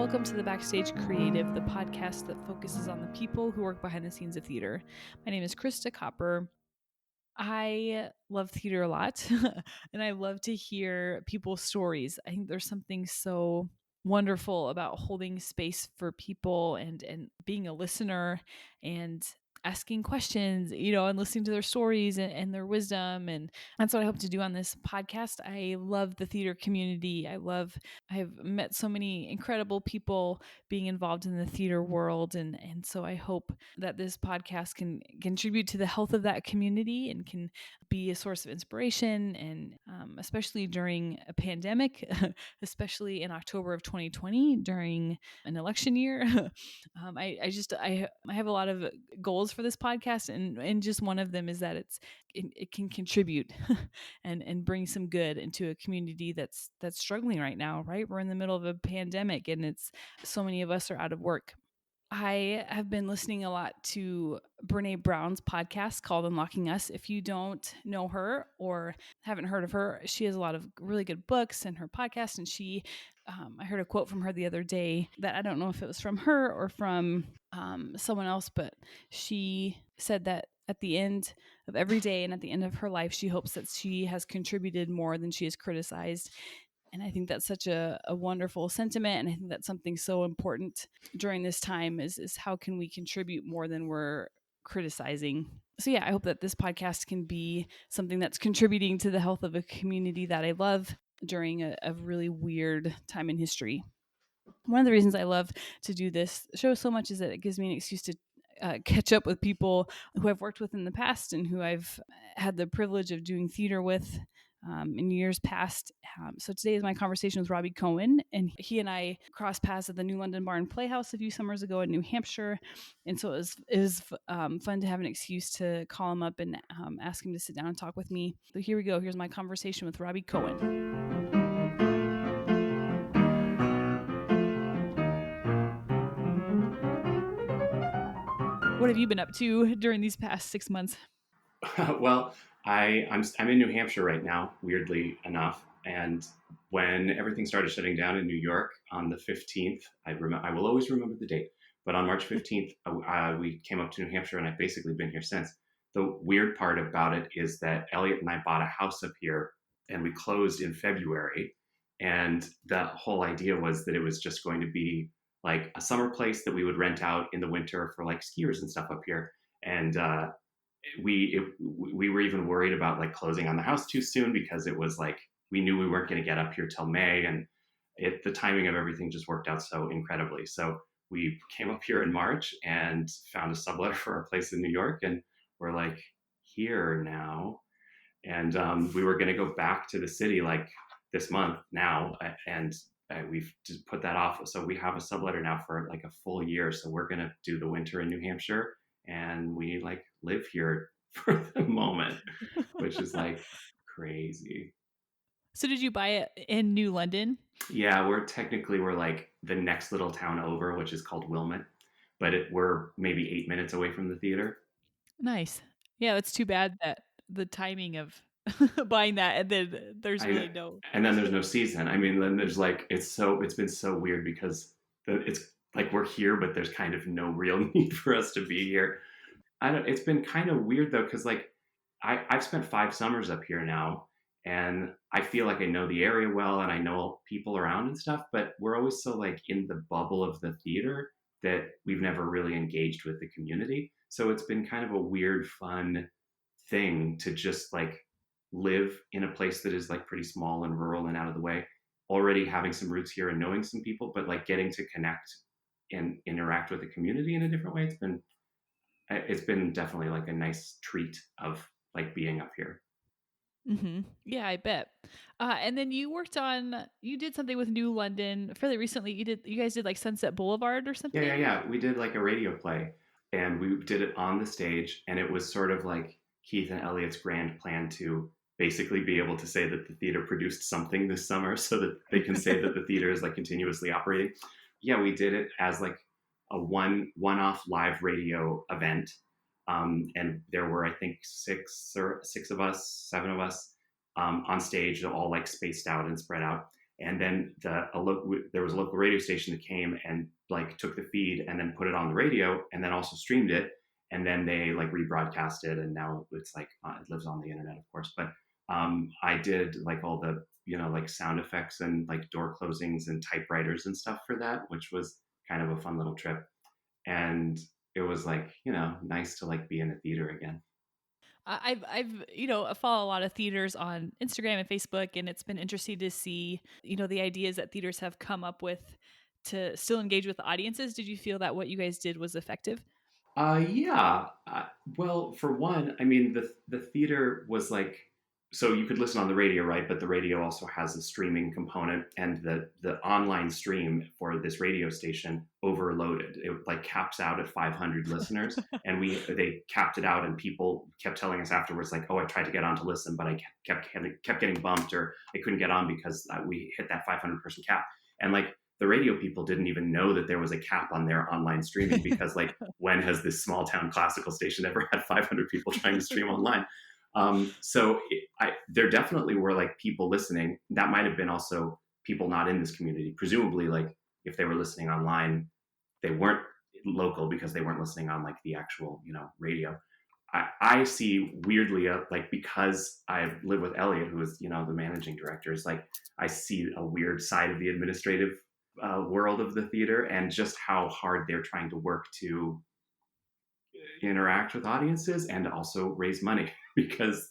Welcome to the Backstage Creative, the podcast that focuses on the people who work behind the scenes of theater. My name is Krista Copper. I love theater a lot, and I love to hear people's stories. I think there's something so wonderful about holding space for people and being a listener and asking questions, and listening to their stories and their wisdom. And that's what I hope to do on this podcast. I love the theater community. I've met so many incredible people being involved in the theater world. And so I hope that this podcast can contribute to the health of that community and can be a source of inspiration. And especially during a pandemic, especially in October of 2020, during an election year. I have a lot of goals for this podcast, and just one of them is that it can contribute and bring some good into a community that's struggling right now. Right, we're in the middle of a pandemic, and it's so many of us are out of work. I have been listening a lot to Brene Brown's podcast called Unlocking Us. If you don't know her or haven't heard of her, she has a lot of really good books in her podcast. And I heard a quote from her the other day that I don't know if it was from her or from someone else, but she said that at the end of every day and at the end of her life, she hopes that she has contributed more than she has criticized. And I think that's such a wonderful sentiment. And I think that's something so important during this time is how can we contribute more than we're criticizing. So yeah, I hope that this podcast can be something that's contributing to the health of a community that I love during a really weird time in history. One of the reasons I love to do this show so much is that it gives me an excuse to catch up with people who I've worked with in the past and who I've had the privilege of doing theater with in years past. So today is my conversation with Robbie Cowan, and he and I crossed paths at the New London Barn Playhouse a few summers ago in New Hampshire. And so it was fun to have an excuse to call him up and ask him to sit down and talk with me. So here we go. Here's my conversation with Robbie Cowan. What have you been up to during these past 6 months? Well, I'm in New Hampshire right now, weirdly enough. And when everything started shutting down in New York on the 15th, I will always remember the date. But on March 15th, we came up to New Hampshire, and I've basically been here since. The weird part about it is that Elliot and I bought a house up here, and we closed in February. And the whole idea was that it was just going to be like a summer place that we would rent out in the winter for like skiers and stuff up here. And we were even worried about like closing on the house too soon, because it was like we knew we weren't going to get up here till May, and the timing of everything just worked out so incredibly. So we came up here in March and found a subletter for our place in New York, and we're like here now. And we were going to go back to the city like this month now, and we've just put that off. So we have a subletter now for like a full year. So we're going to do the winter in New Hampshire, and we like live here for the moment, which is like crazy. So did you buy it in New London? Yeah, we're like the next little town over, which is called Wilmot, but we're maybe 8 minutes away from the theater. Nice. Yeah, it's too bad that the timing of buying that and then there's really no. And then there's no season. I mean, then there's like it's been so weird because it's like we're here, but there's kind of no real need for us to be here. It's been kind of weird though, because like I've spent 5 summers up here now, and I feel like I know the area well and I know people around and stuff, but we're always so like in the bubble of the theater that we've never really engaged with the community. So it's been kind of a weird, fun thing to just like live in a place that is like pretty small and rural and out of the way, already having some roots here and knowing some people, but like getting to connect and interact with the community in a different way. It's been definitely like a nice treat of like being up here. Mm-hmm. Yeah, I bet. And then you did something with New London fairly recently. You guys did like Sunset Boulevard or something? Yeah. We did like a radio play, and we did it on the stage, and it was sort of like Keith and Elliot's grand plan to basically be able to say that the theater produced something this summer, so that they can say that the theater is like continuously operating. Yeah, we did it as like a one-off live radio event. And there were, I think, six of us, 7 of us on stage, all like spaced out and spread out. And then there was a local radio station that came and like took the feed and then put it on the radio and then also streamed it. And then they like rebroadcast it, and now it's like it lives on the internet, of course. But I did like all the like sound effects and like door closings and typewriters and stuff for that, which was kind of a fun little trip. And it was like nice to like be in a theater again. I've I follow a lot of theaters on Instagram and Facebook, and it's been interesting to see the ideas that theaters have come up with to still engage with audiences. Did you feel that what you guys did was effective? Yeah. Well, for one, I mean, the theater was like, so you could listen on the radio, right? But the radio also has a streaming component, and the online stream for this radio station overloaded. It like caps out at 500 listeners, and they capped it out, and people kept telling us afterwards, like, oh, I tried to get on to listen, but I kept getting bumped, or I couldn't get on because we hit that 500 person cap, and like the radio people didn't even know that there was a cap on their online streaming because like when has this small town classical station ever had 500 people trying to stream online? There definitely were like people listening. That might have been also people not in this community. Presumably, like if they were listening online, they weren't local because they weren't listening on like the actual radio. I see weirdly like because I live with Elliot, who is the managing director. Is like I see a weird side of the administrative world of the theater and just how hard they're trying to work to interact with audiences and also raise money because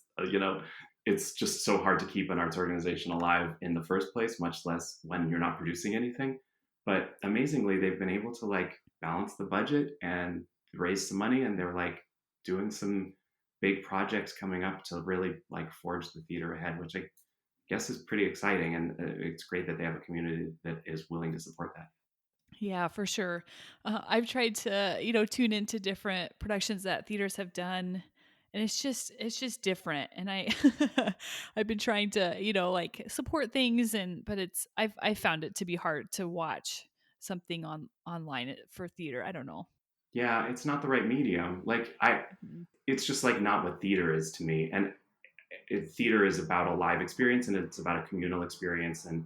it's just so hard to keep an arts organization alive in the first place, much less when you're not producing anything. But amazingly, they've been able to like balance the budget and raise some money, and they're like doing some big projects coming up to really like forge the theater ahead, which I guess is pretty exciting. And it's great that they have a community that is willing to support that. Yeah, for sure. I've tried to, tune into different productions that theaters have done, and it's just different. And I've been trying to, like support things, but I found it to be hard to watch something online for theater. I don't know. Yeah, it's not the right medium. Mhm. It's just like not what theater is to me. And theater is about a live experience, and it's about a communal experience. And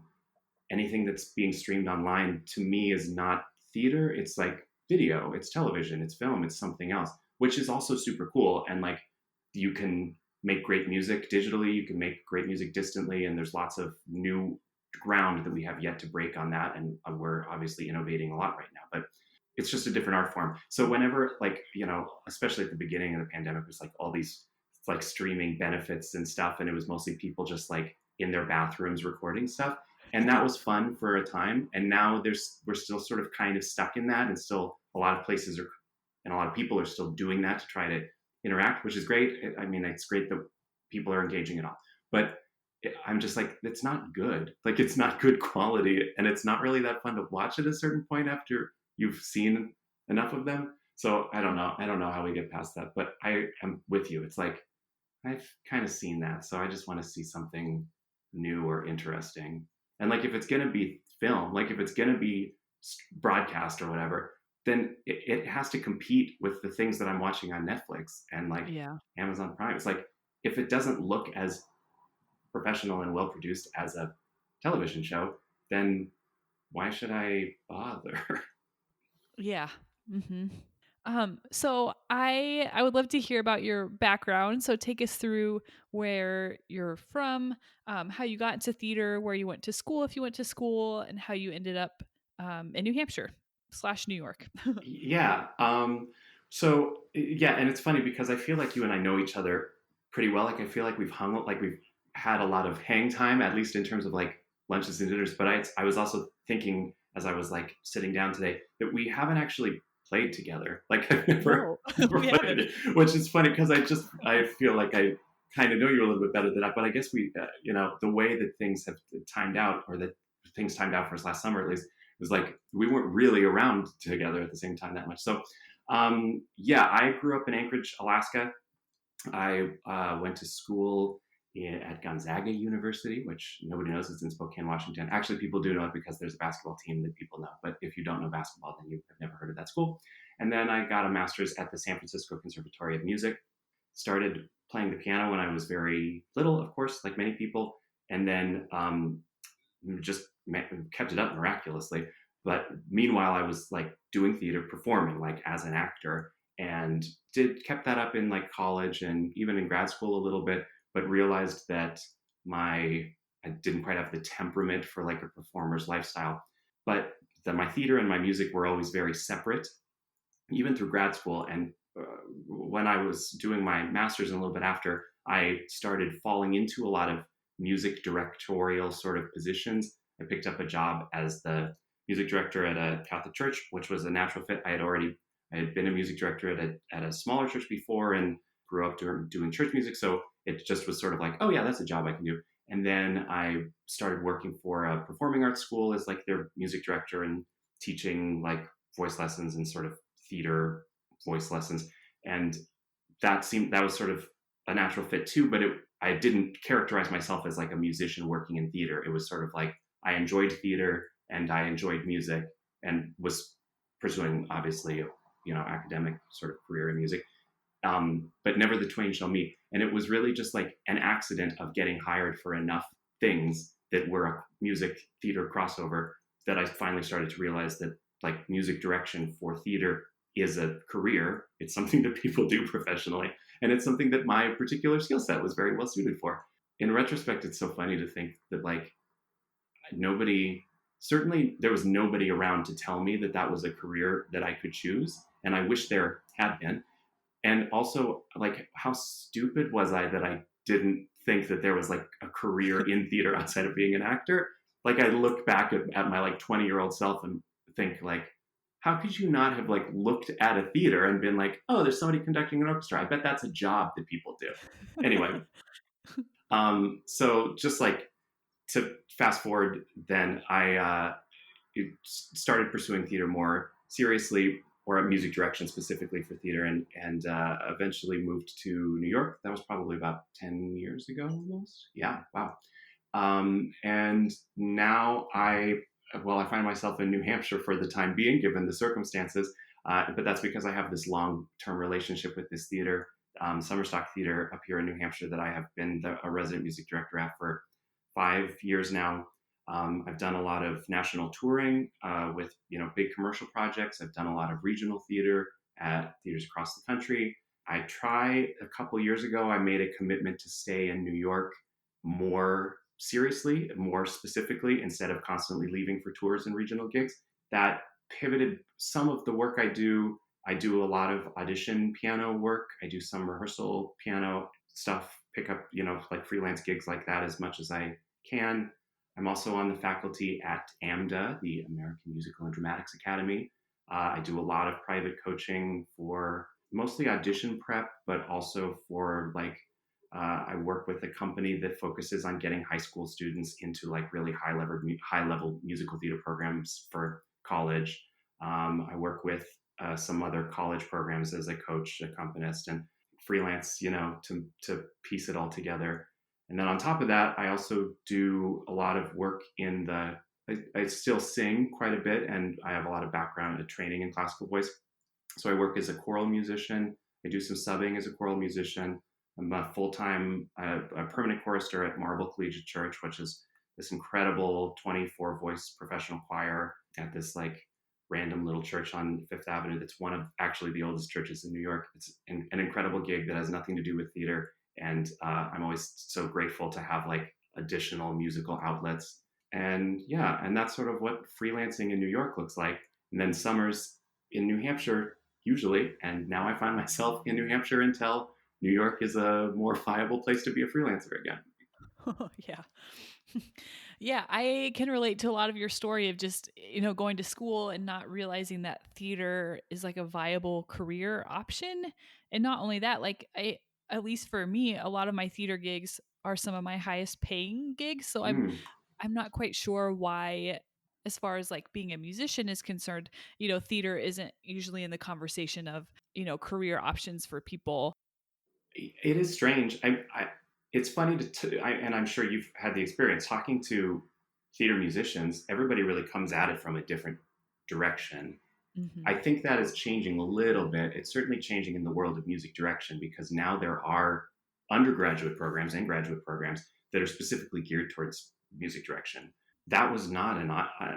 anything that's being streamed online to me is not theater. It's like video, it's television, it's film, it's something else, which is also super cool. And like you can make great music digitally, you can make great music distantly, and there's lots of new ground that we have yet to break on that. And we're obviously innovating a lot right now, but it's just a different art form. So whenever like, especially at the beginning of the pandemic, was like all these like streaming benefits and stuff. And it was mostly people just like in their bathrooms recording stuff, and that was fun for a time. And now we're still sort of kind of stuck in that, and still a lot of places are and a lot of people are still doing that to try to interact, which is great. I mean, it's great that people are engaging at all, but I'm just like, it's not good. Like it's not good quality, and it's not really that fun to watch at a certain point after you've seen enough of them. So I don't know. I don't know how we get past that, but I am with you. It's like I've kind of seen that, so I just want to see something new or interesting. And like if it's gonna be film, like if it's gonna be broadcast or whatever, then it has to compete with the things that I'm watching on Netflix and like Yeah. Amazon Prime. It's like if it doesn't look as professional and well produced as a television show, then why should I bother? Yeah. Hmm. So I would love to hear about your background. So take us through where you're from, how you got into theater, where you went to school, if you went to school, and how you ended up in New Hampshire slash New York. Yeah. So yeah, and it's funny because I feel like you and I know each other pretty well. Like I feel like we've had a lot of hang time, at least in terms of like lunches and dinners. But I was also thinking as I was like sitting down today that we haven't actually played together. Like I've never No, never we played haven't. it, which is funny because I feel like I kind of know you a little bit better than that. But I guess the way that things have timed out, or that things timed out for us last summer at least, was like we weren't really around together at the same time that much. So, yeah, I grew up in Anchorage, Alaska. I went to school at Gonzaga University, which nobody knows it's in Spokane, Washington. Actually, people do know it because there's a basketball team that people know. But if you don't know basketball, then you have never heard of that school. And then I got a master's at the San Francisco Conservatory of Music. Started playing the piano when I was very little, of course, like many people. And then just kept it up miraculously. But meanwhile, I was like doing theater, performing like as an actor, and did kept that up in like college and even in grad school a little bit, but realized that my I didn't quite have the temperament for like a performer's lifestyle. But that my theater and my music were always very separate, even through grad school. And when I was doing my master's and a little bit after, I started falling into a lot of music directorial sort of positions. I picked up a job as the music director at a Catholic church, which was a natural fit. I had been a music director at a smaller church before and grew up doing church music. So it just was sort of like, oh yeah, that's a job I can do. And then I started working for a performing arts school as like their music director and teaching like voice lessons and sort of theater voice lessons. And that was sort of a natural fit too, but I didn't characterize myself as like a musician working in theater. It was sort of like I enjoyed theater and I enjoyed music and was pursuing obviously academic sort of career in music, but never the twain shall meet. And it was really just like an accident of getting hired for enough things that were a music theater crossover that I finally started to realize that like music direction for theater is a career. It's something that people do professionally, and it's something that my particular skill set was very well suited for. In retrospect, it's so funny to think that like nobody, certainly there was nobody around to tell me that that was a career that I could choose, and I wish there had been. And also, like, how stupid was I that I didn't think that there was like a career in theater outside of being an actor? Like, I look back at my like 20-year-old self and think like, how could you not have like looked at a theater and been like, oh, there's somebody conducting an orchestra. I bet that's a job that people do. Anyway, so just like to fast forward, then I started pursuing theater more seriously, or music direction specifically for theater, and eventually moved to New York. That was probably about 10 years ago, almost. Yeah, wow. And now I find myself in New Hampshire for the time being, given the circumstances. But that's because I have this long-term relationship with this theater, Summerstock Theater up here in New Hampshire, that I have been a resident music director at for 5 years now. I've done a lot of national touring with big commercial projects. I've done a lot of regional theater at theaters across the country. I tried a couple years ago. I made a commitment to stay in New York more seriously, more specifically, instead of constantly leaving for tours and regional gigs. That pivoted some of the work I do. I do a lot of audition piano work. I do some rehearsal piano stuff, pick up, like freelance gigs like that as much as I can. I'm also on the faculty at AMDA, the American Musical and Dramatics Academy. I do a lot of private coaching for mostly audition prep, but also for like, I work with a company that focuses on getting high school students into like really high level musical theater programs for college. I work with some other college programs as a coach, accompanist, and freelance, to piece it all together. And then on top of that, I also do a lot of work I still sing quite a bit, and I have a lot of background and training in classical voice. So I work as a choral musician. I do some subbing as a choral musician. I'm a full-time, a permanent chorister at Marble Collegiate Church, which is this incredible 24 voice professional choir at this like random little church on Fifth Avenue. That's one of actually the oldest churches in New York. It's an incredible gig that has nothing to do with theater. And I'm always so grateful to have like additional musical outlets. And yeah, and that's sort of what freelancing in New York looks like. And then summers in New Hampshire, usually. And now I find myself in New Hampshire until New York is a more viable place to be a freelancer again. Yeah. Yeah, I can relate to a lot of your story of just, going to school and not realizing that theater is like a viable career option. And not only that, like at least for me, a lot of my theater gigs are some of my highest paying gigs. So Mm. I'm not quite sure why, as far as like being a musician is concerned, theater isn't usually in the conversation of, career options for people. It is strange. It's funny and I'm sure you've had the experience talking to theater musicians. Everybody really comes at it from a different direction. Hmm. I think that is changing a little bit. It's certainly changing in the world of music direction because now there are undergraduate programs and graduate programs that are specifically geared towards music direction. that was not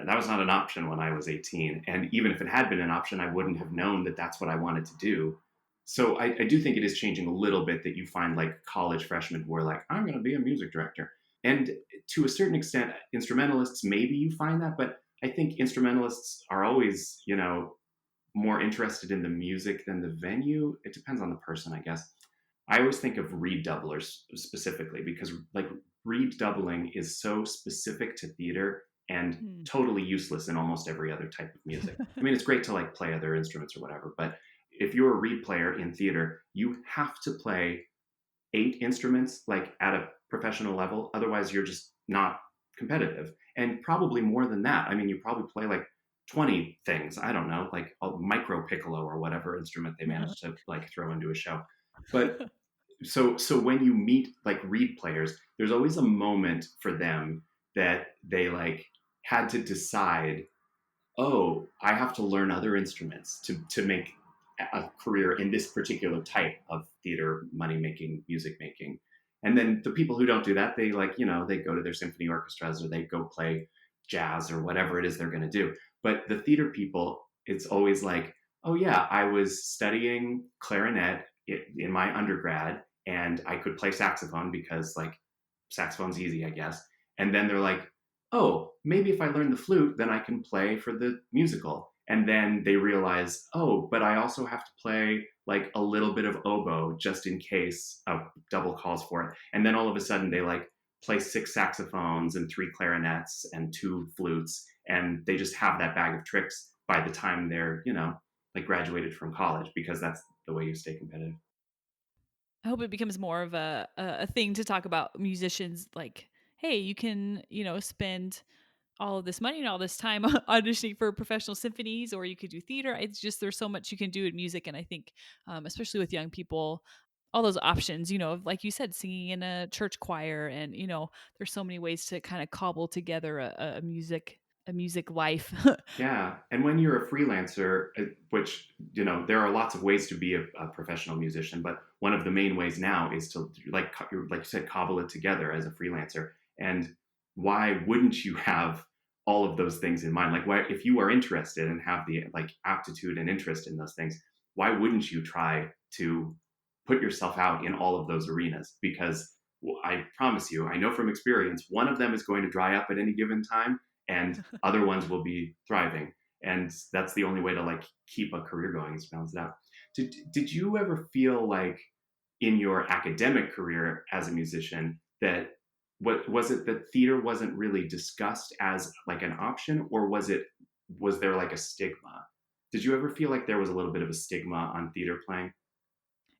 that was not an option when I was 18. And even if it had been an option, I wouldn't have known that that's what I wanted to do. So I do think it is changing a little bit that you find like college freshmen who are like, I'm going to be a music director. And to a certain extent, instrumentalists, maybe you find that, but I think instrumentalists are always, more interested in the music than the venue. It depends on the person, I guess. I always think of reed doublers specifically because like reed doubling is so specific to theater and Hmm. totally useless in almost every other type of music. I mean, it's great to like play other instruments or whatever, but if you're a reed player in theater, you have to play 8 instruments like at a professional level. Otherwise, you're just not competitive. And probably more than that. I mean, you probably play like 20 things. I don't know, like a micro piccolo or whatever instrument they manage to like throw into a show. But so when you meet like reed players, there's always a moment for them that they like had to decide, oh, I have to learn other instruments to make a career in this particular type of theater, money making, music making. And then the people who don't do that, they like, they go to their symphony orchestras or they go play jazz or whatever it is they're going to do. But the theater people, it's always like, oh, yeah, I was studying clarinet in my undergrad and I could play saxophone because like saxophone's easy, I guess. And then they're like, oh, maybe if I learn the flute, then I can play for the musical. And then they realize, oh, but I also have to play like a little bit of oboe just in case a double calls for it. And then all of a sudden they like play 6 saxophones and 3 clarinets and 2 flutes. And they just have that bag of tricks by the time they're, like graduated from college because that's the way you stay competitive. I hope it becomes more of a thing to talk about musicians like, hey, you can, spend all of this money and all this time auditioning for professional symphonies, or you could do theater. It's just there's so much you can do in music, and I think, especially with young people, all those options. Like you said, singing in a church choir, and there's so many ways to kind of cobble together a music life. Yeah, and when you're a freelancer, which there are lots of ways to be a professional musician, but one of the main ways now is to like you said, cobble it together as a freelancer. And why wouldn't you have all of those things in mind? Like, why, if you are interested and have the like aptitude and interest in those things, why wouldn't you try to put yourself out in all of those arenas? Because I promise you, I know from experience, one of them is going to dry up at any given time and other ones will be thriving. And that's the only way to like keep a career going is balance it out. Did you ever feel like in your academic career as a musician that what was it that theater wasn't really discussed as like an option, or was there like a stigma? Did you ever feel like there was a little bit of a stigma on theater playing?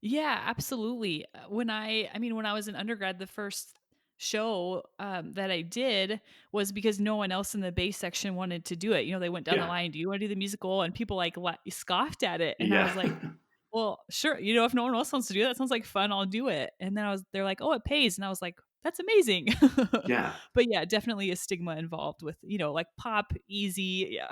Yeah, absolutely. When I was an undergrad, the first show that I did was because no one else in the bass section wanted to do it. They went down the Yeah, line, "Do you want to do the musical?" And people like scoffed at it, and I yeah, was like, "Well, sure. If no one else wants to do that, sounds like fun. I'll do it." And then they're like, "Oh, it pays," and I was like, "That's amazing." yeah. But yeah, definitely a stigma involved with like pop, easy, yeah.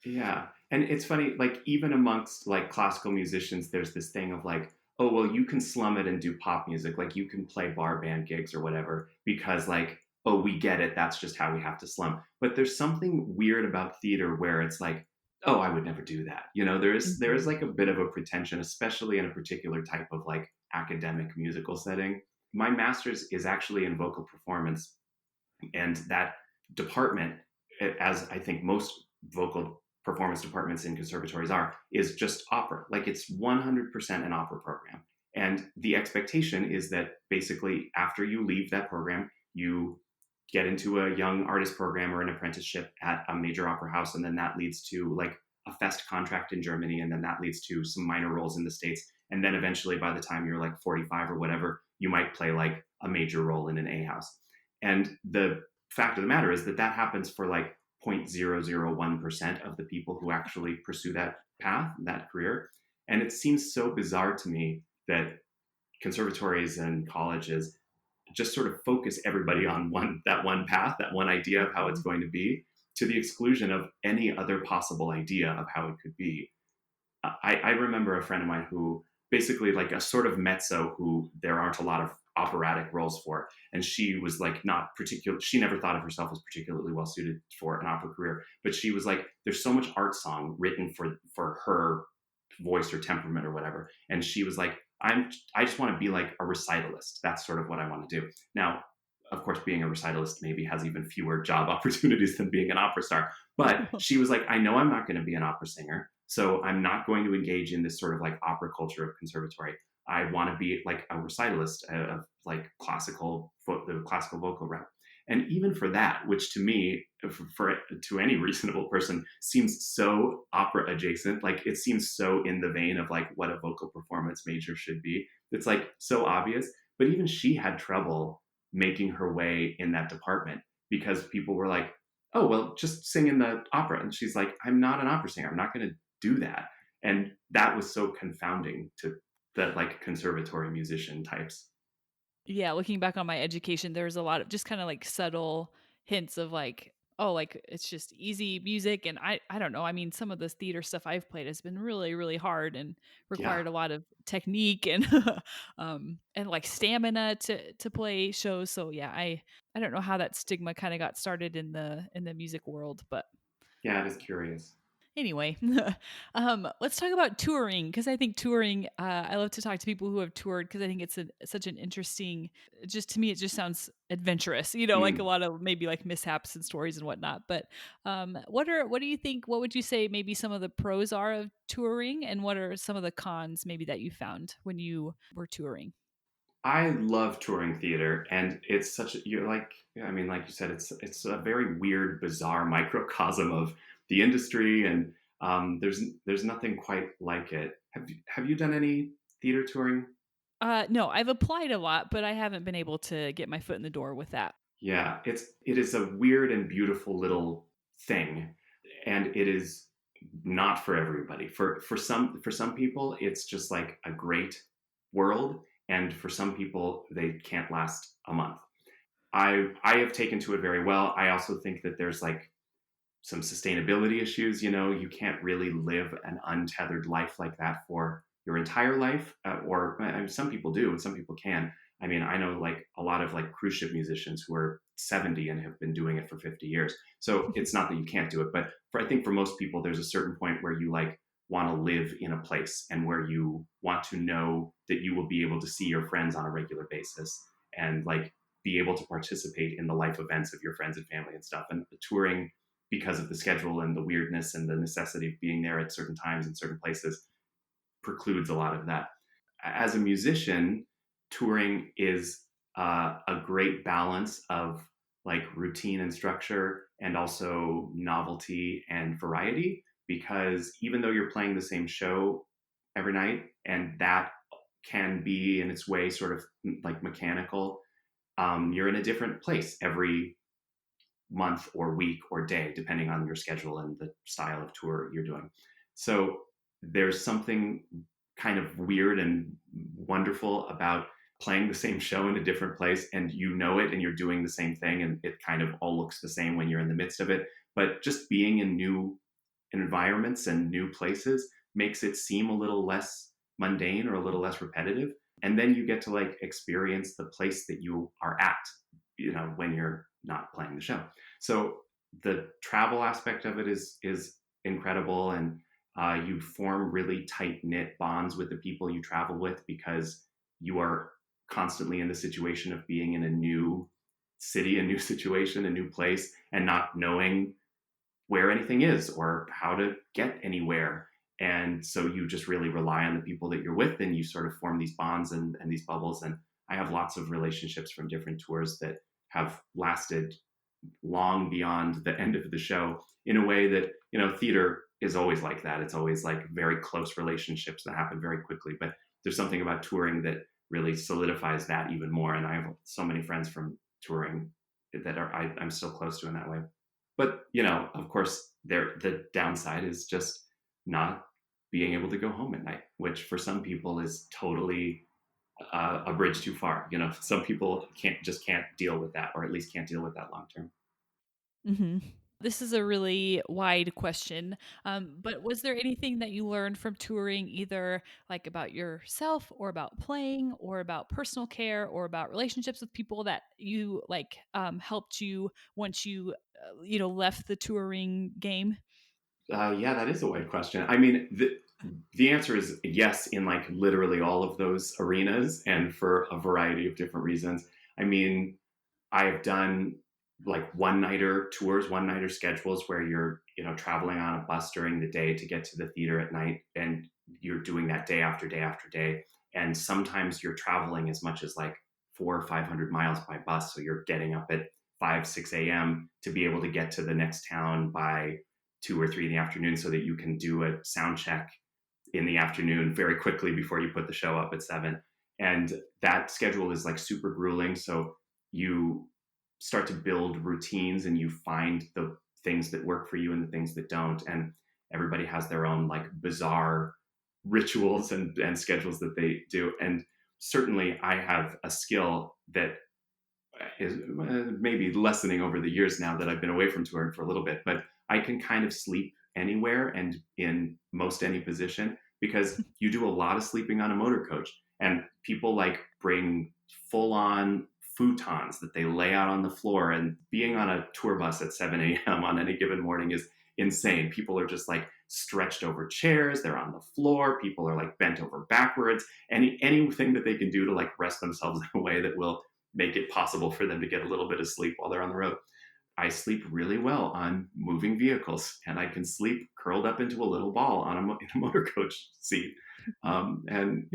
Yeah. And it's funny, like even amongst like classical musicians, there's this thing of like, oh, well, you can slum it and do pop music. Like you can play bar band gigs or whatever, because like, oh, we get it. That's just how we have to slum. But there's something weird about theater where it's like, oh, I would never do that. There is Mhm. like a bit of a pretension, especially in a particular type of like academic musical setting. My master's is actually in vocal performance, and that department, as I think most vocal performance departments in conservatories are, is just opera. Like it's 100% an opera program. And the expectation is that basically after you leave that program, you get into a young artist program or an apprenticeship at a major opera house. And then that leads to like a fest contract in Germany. And then that leads to some minor roles in the States. And then eventually, by the time you're like 45 or whatever, you might play like a major role in an A house. And the fact of the matter is that that happens for like 0.001% of the people who actually pursue that path, that career. And it seems so bizarre to me that conservatories and colleges just sort of focus everybody on one path, that one idea of how it's Mhm. going to be, to the exclusion of any other possible idea of how it could be. I remember a friend of mine who basically like a sort of mezzo who there aren't a lot of operatic roles for. And she was like not particular. She never thought of herself as particularly well suited for an opera career. But she was like, there's so much art song written for her voice or temperament or whatever. And she was like, I just want to be like a recitalist. That's sort of what I want to do. Now, of course, being a recitalist maybe has even fewer job opportunities than being an opera star. But she was like, I know I'm not going to be an opera singer, so I'm not going to engage in this sort of like opera culture of conservatory. I want to be like a recitalist of like the classical vocal route. And even for that, which to me, to any reasonable person, seems so opera adjacent. Like it seems so in the vein of like what a vocal performance major should be. It's like so obvious. But even she had trouble making her way in that department because people were like, "Oh, well, just sing in the opera," and she's like, "I'm not an opera singer. I'm not going to do that." And that was so confounding to the like conservatory musician types. Yeah, looking back on my education, there's a lot of just kind of like subtle hints of like, oh, like it's just easy music. And I don't know. I mean, some of this theater stuff I've played has been really, really hard and Yeah. required a lot of technique and like stamina to play shows. So yeah, I don't know how that stigma kind of got started in the music world, but Yeah, it is curious. anyway, let's talk about touring because I think touring. I love to talk to people who have toured because I think it's such an interesting. Just to me, it just sounds adventurous. You know, like a Mm. lot of maybe like mishaps and stories and whatnot. But what do you think? What would you say maybe some of the pros are of touring, and what are some of the cons maybe that you found when you were touring? I love touring theater, and it's such a, you're like, I mean, like you said, it's a very weird, bizarre microcosm of the industry, and there's nothing quite like it. Have you done any theater touring? No, I've applied a lot, but I haven't been able to get my foot in the door with that. Yeah, it is a weird and beautiful little thing, and it is not for everybody. For some people, it's just like a great world, and for some people, they can't last a month. I have taken to it very well. I also think that there's like some sustainability issues. You know, you can't really live an untethered life like that for your entire life, or I mean, some people do, and some people can. I mean, I know like a lot of like cruise ship musicians who are 70 and have been doing it for 50 years. So it's not that you can't do it, but I think for most people, there's a certain point where you like want to live in a place and where you want to know that you will be able to see your friends on a regular basis and like be able to participate in the life events of your friends and family and stuff. And the touring, because of the schedule and the weirdness and the necessity of being there at certain times in certain places, precludes a lot of that. As a musician, touring is a great balance of like routine and structure and also novelty and variety, because even though you're playing the same show every night, and that can be in its way sort of like mechanical, you're in a different place every month or week or day, depending on your schedule and the style of tour you're doing. So there's something kind of weird and wonderful about playing the same show in a different place, and you know it and you're doing the same thing, and it kind of all looks the same when you're in the midst of it. But just being in new environments and new places makes it seem a little less mundane or a little less repetitive. And then you get to like experience the place that you are at, you know, when you're not playing the show. So the travel aspect of it is incredible, and you form really tight knit bonds with the people you travel with because you are constantly in the situation of being in a new city, a new situation, a new place, and not knowing where anything is or how to get anywhere. And so you just really rely on the people that you're with, and you sort of form these bonds and these bubbles. And I have lots of relationships from different tours that have lasted long beyond the end of the show in a way that, you know, theater is always like that. It's always like very close relationships that happen very quickly. But there's something about touring that really solidifies that even more. And I have so many friends from touring that I'm still close to in that way. But you know, of course, the downside is just not being able to go home at night, which for some people is totally a bridge too far. You know, some people can't deal with that, or at least can't deal with that long term. Mhm. This is a really wide question, but was there anything that you learned from touring, either like about yourself, or about playing, or about personal care, or about relationships with people that you like helped you once you left the touring game? Yeah, that is a wide question. I mean, the answer is yes in like literally all of those arenas and for a variety of different reasons. I mean, I've done like one-nighter tours, one-nighter schedules where you're, traveling on a bus during the day to get to the theater at night, and you're doing that day after day after day. And sometimes you're traveling as much as like 400 or 500 miles by bus. So you're getting up at 5, 6 a.m. to be able to get to the next town by 2 or 3 in the afternoon so that you can do a sound check in the afternoon very quickly before you put the show up at 7. And that schedule is like super grueling. So you start to build routines and you find the things that work for you and the things that don't. And everybody has their own like bizarre rituals and schedules that they do. And certainly I have a skill that is maybe lessening over the years now that I've been away from touring for a little bit, but I can kind of sleep anywhere and in most any position because you do a lot of sleeping on a motor coach. And people like bring full on futons that they lay out on the floor. And being on a tour bus at 7 a.m. on any given morning is insane. People are just like stretched over chairs, they're on the floor, people are like bent over backwards. Anything that they can do to like rest themselves in a way that will make it possible for them to get a little bit of sleep while they're on the road. I sleep really well on moving vehicles, and I can sleep curled up into a little ball on in a motor coach seat. And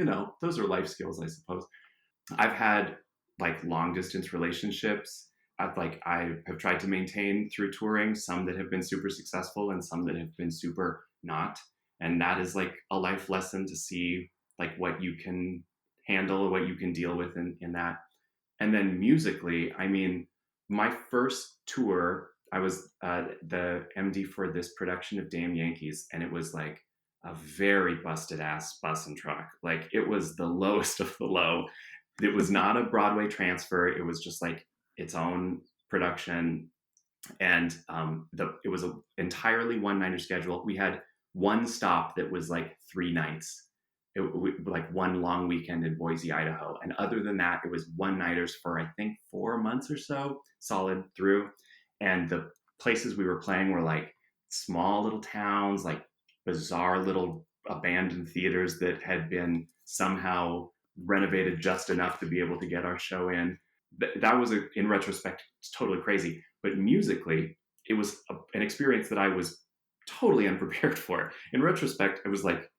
those are life skills, I suppose. I've had like long distance relationships. I have tried to maintain through touring, some that have been super successful and some that have been super not. And that is like a life lesson to see like what you can handle, what you can deal with in that. And then musically, I mean, my first tour, I was the MD for this production of Damn Yankees, and it was like a very busted ass bus and truck. Like it was the lowest of the low. It was not a Broadway transfer. It was just like its own production, and it was an entirely one-nighter schedule. We had one stop that was like 3 nights, like one long weekend in Boise, Idaho, and other than that, it was one-nighters for I think 4 months or so, solid through. And the places we were playing were like small little towns, like bizarre little abandoned theaters that had been somehow renovated just enough to be able to get our show in. That was in retrospect, it's totally crazy. But musically, it was an experience that I was totally unprepared for. In retrospect, it was like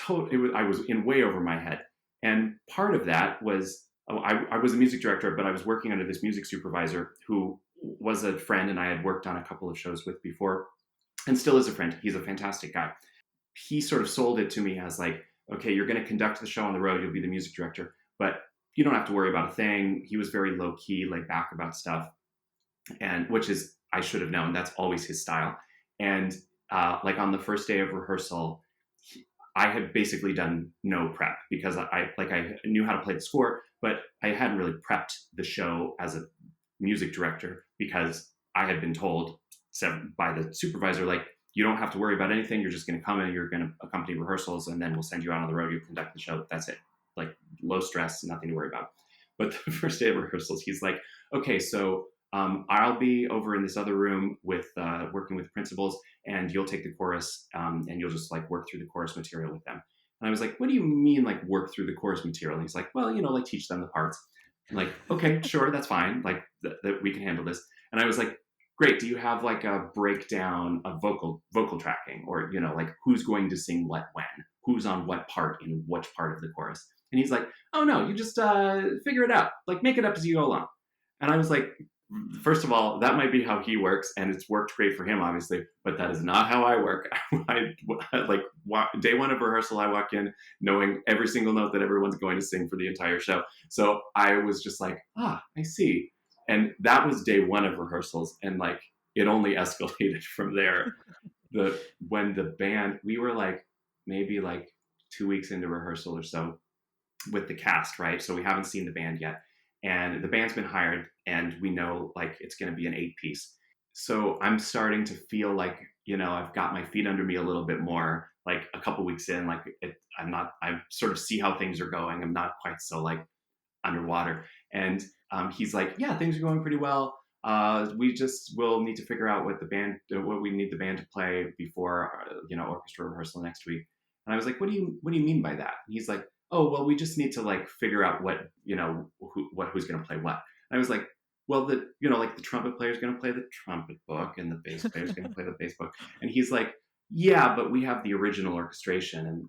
I was in way over my head. And part of that was I was a music director, but I was working under this music supervisor who was a friend and I had worked on a couple of shows with before and still is a friend. He's a fantastic guy. He sort of sold it to me as like, okay, you're going to conduct the show on the road. You'll be the music director, but you don't have to worry about a thing. He was very low key, laid back about stuff, and which is I should have known. That's always his style. And like on the first day of rehearsal, I had basically done no prep because I knew how to play the score, but I hadn't really prepped the show as a music director because I had been told by the supervisor, like, you don't have to worry about anything. You're just going to come in, you're going to accompany rehearsals, and then we'll send you out on the road. You conduct the show. That's it. Like low stress, nothing to worry about. But the first day of rehearsals, he's like, okay, so I'll be over in this other room with working with principals, and you'll take the chorus, and you'll just like work through the chorus material with them. And I was like, what do you mean like work through the chorus material? And he's like, well, like teach them the parts. I'm like, okay, sure, that's fine. Like that we can handle this. And I was like, great. Do you have like a breakdown of vocal tracking, or like who's going to sing what when, who's on what part in which part of the chorus? And he's like, oh no, you just figure it out, like make it up as you go along. And I was like, first of all, that might be how he works, and it's worked great for him, obviously, but that is not how I work. Day one of rehearsal, I walk in knowing every single note that everyone's going to sing for the entire show. So I was just like, I see. And that was day one of rehearsals, and like it only escalated from there. When the band, we were like maybe like 2 weeks into rehearsal or so with the cast, right? So we haven't seen the band yet, and the band's been hired, and we know like it's going to be an 8-piece. so I'm starting to feel like, I've got my feet under me a little bit more. Like a couple weeks in, like I sort of see how things are going. I'm not quite so like underwater. And he's like, yeah, things are going pretty well. We just will need to figure out what we need the band to play before, orchestra rehearsal next week. And I was like, what do you mean by that? And he's like, oh, well, we just need to like figure out who's going to play what. And I was like, well, like the trumpet player is going to play the trumpet book and the bass player is going to play the bass book. And he's like, yeah, but we have the original orchestration and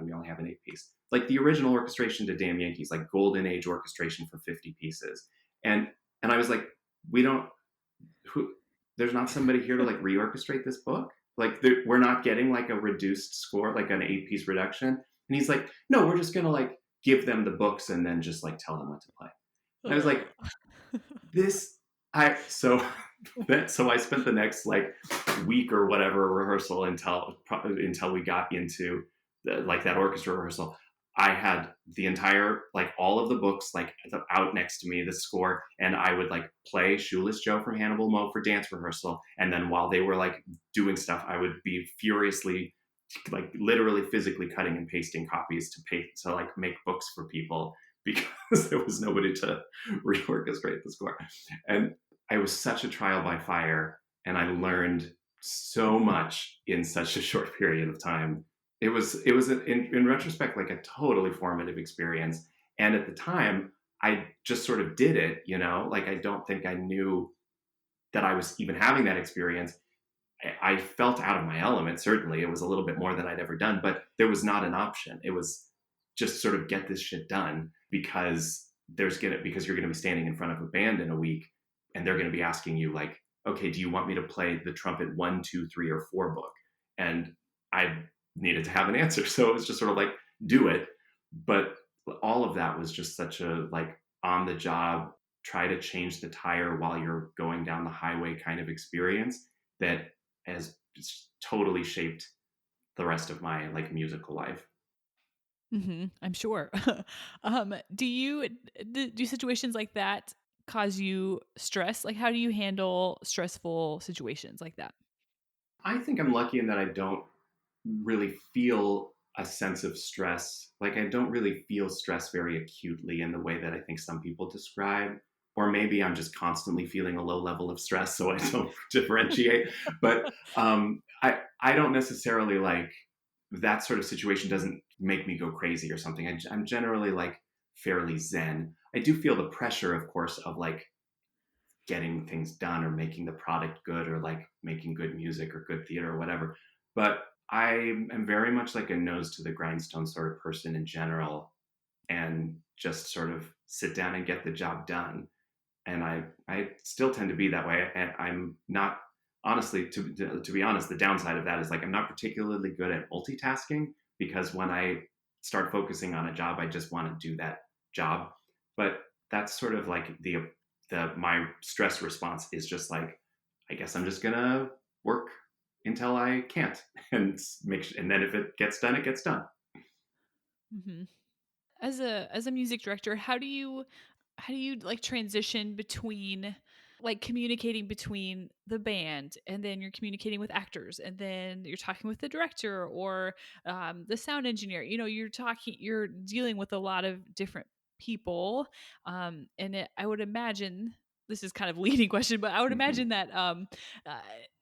we only have an 8-piece. Like the original orchestration to Damn Yankees, like golden age orchestration for 50 pieces. And I was like, we don't who there's not somebody here to like reorchestrate this book. Like we're not getting like a reduced score, like an 8-piece reduction. And he's like, no, we're just gonna like give them the books and then just like tell them what to play. And I was like, Oh. this I so so I spent the next like week or whatever rehearsal until we got into like that orchestra rehearsal. I had the entire like all of the books like out next to me, the score, and I would like play Shoeless Joe from Hannibal Moe for dance rehearsal, and then while they were like doing stuff, I would be furiously like literally physically cutting and pasting copies to like make books for people because there was nobody to reorchestrate the score. And I was such a trial by fire, and I learned so much in such a short period of time. It was in retrospect like a totally formative experience. And at the time, I just sort of did it, like I don't think I knew that I was even having that experience. I felt out of my element. Certainly, it was a little bit more than I'd ever done, but there was not an option. It was just sort of get this shit done because you're gonna be standing in front of a band in a week, and they're gonna be asking you like, okay, do you want me to play the trumpet 1, 2, 3, or 4 book? And I needed to have an answer, so it was just sort of like do it. But all of that was just such a like on the job, try to change the tire while you're going down the highway kind of experience that has totally shaped the rest of my like musical life. I'm sure. Do situations like that cause you stress? Like, how do you handle stressful situations like that? I think I'm lucky in that I don't really feel a sense of stress. Like I don't really feel stress very acutely in the way that I think some people describe. Or maybe I'm just constantly feeling a low level of stress, so I don't differentiate. But I don't necessarily like that sort of situation doesn't make me go crazy or something. I'm generally like fairly zen. I do feel the pressure, of course, of like getting things done or making the product good or like making good music or good theater or whatever. But I am very much like a nose to the grindstone sort of person in general and just sort of sit down and get the job done. And I still tend to be that way. And I'm not honestly to be honest, the downside of that is like I'm not particularly good at multitasking because when I start focusing on a job, I just want to do that job. But that's sort of like the my stress response is just like I guess I'm just gonna work until I can't and then if it gets done, it gets done. hmm As a music director, how do you like transition between like communicating between the band and then you're communicating with actors and then you're talking with the director or the sound engineer? You're dealing with a lot of different people, I would imagine this is kind of a leading question, but I would Mm-hmm. imagine that uh,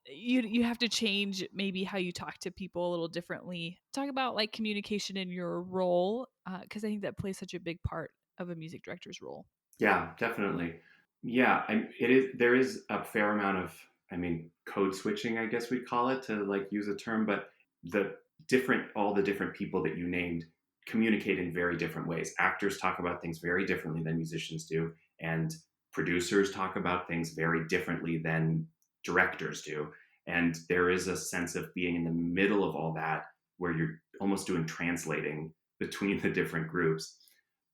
you have to change maybe how you talk to people a little differently. Talk about like communication in your role, because I think that plays such a big part of a music director's role. Yeah, definitely. Yeah, it is. There is a fair amount of, code switching, I guess we'd call it, to like use a term. But all the different people that you named communicate in very different ways. Actors talk about things very differently than musicians do, and producers talk about things very differently than directors do. And there is a sense of being in the middle of all that, where you're almost doing translating between the different groups.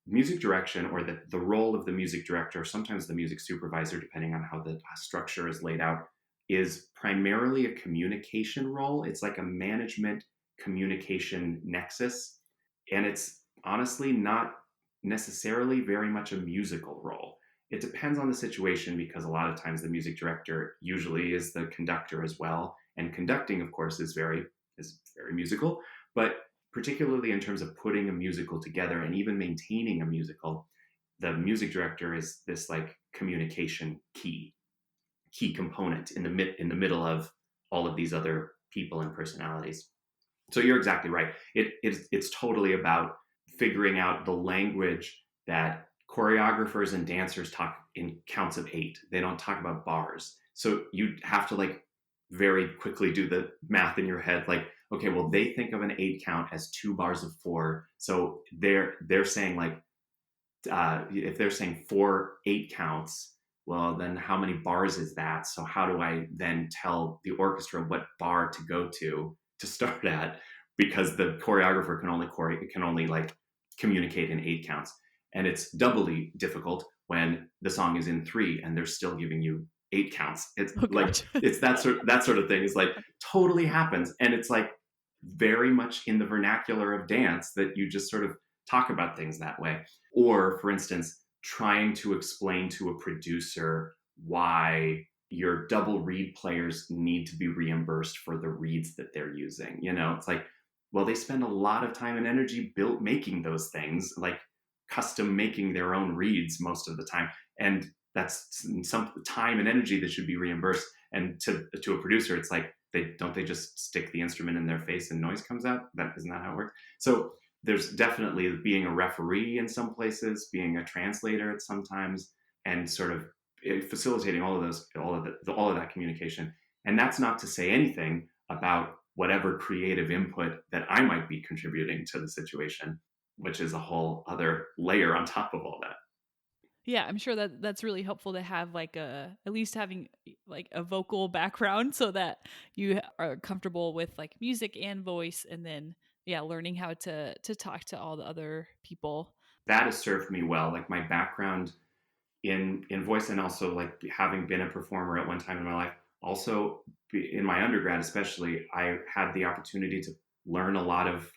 Music direction, or the role of the music director, sometimes the music supervisor, depending on how the structure is laid out, is primarily a communication role. It's like a management communication nexus. And it's honestly not necessarily very much a musical role. it depends on the situation because a lot of times the music director usually is the conductor as well. And conducting, of course, is very musical. But particularly in terms of putting a musical together and even maintaining a musical, the music director is this like communication key component in the middle of all of these other people and personalities. So you're exactly right. It's totally about figuring out the language that choreographers and dancers talk in counts of 8. They don't talk about bars. So you have to like very quickly do the math in your head. Like, okay, well, they think of an 8 count as 2 bars of 4. So they're saying like if they're saying 4 8 counts, well, then how many bars is that? So how do I then tell the orchestra what bar to go to start at? Because the choreographer can only like communicate in 8 counts, and it's doubly difficult when the song is in 3 and they're still giving you 8 counts. It's Oh like gosh. it's that sort of thing is like totally happens, and it's like very much in the vernacular of dance that you just sort of talk about things that way. Or, for instance, trying to explain to a producer why your double reed players need to be reimbursed for the reeds that they're using. It's like, well, they spend a lot of time and energy built making those things, like custom making their own reeds most of the time. And that's some time and energy that should be reimbursed. And to a producer, it's like they just stick the instrument in their face and noise comes out. That isn't that how it works. So there's definitely being a referee in some places, being a translator at sometimes, and sort of facilitating all of that communication. And that's not to say anything about whatever creative input that I might be contributing to the situation, which is a whole other layer on top of all that. Yeah, I'm sure that that's really helpful to have like a at least having like a vocal background so that you are comfortable with like music and voice, and then yeah, learning how to talk to all the other people. That has served me well. Like my background in voice, and also like having been a performer at one time in my life, also in my undergrad especially, I had the opportunity to learn a lot of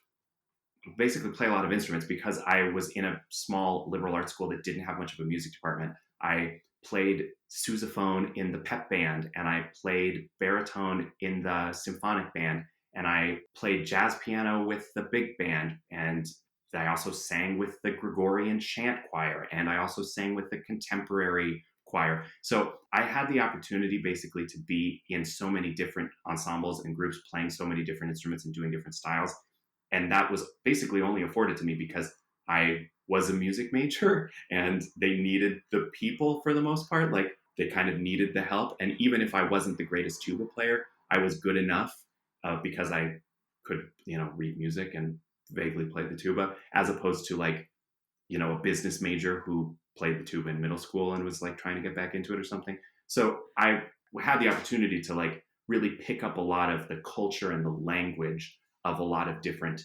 basically play a lot of instruments because I was in a small liberal arts school that didn't have much of a music department. I played sousaphone in the pep band, and I played baritone in the symphonic band, and I played jazz piano with the big band, and I also sang with the Gregorian chant choir, and I also sang with the contemporary choir. So I had the opportunity basically to be in so many different ensembles and groups playing so many different instruments and doing different styles, and that was basically only afforded to me because I was a music major and they needed the people for the most part. Like they kind of needed the help. And even if I wasn't the greatest tuba player, I was good enough because I could, read music and vaguely play the tuba, as opposed to like, a business major who played the tuba in middle school and was like trying to get back into it or something. So I had the opportunity to like really pick up a lot of the culture and the language of a lot of different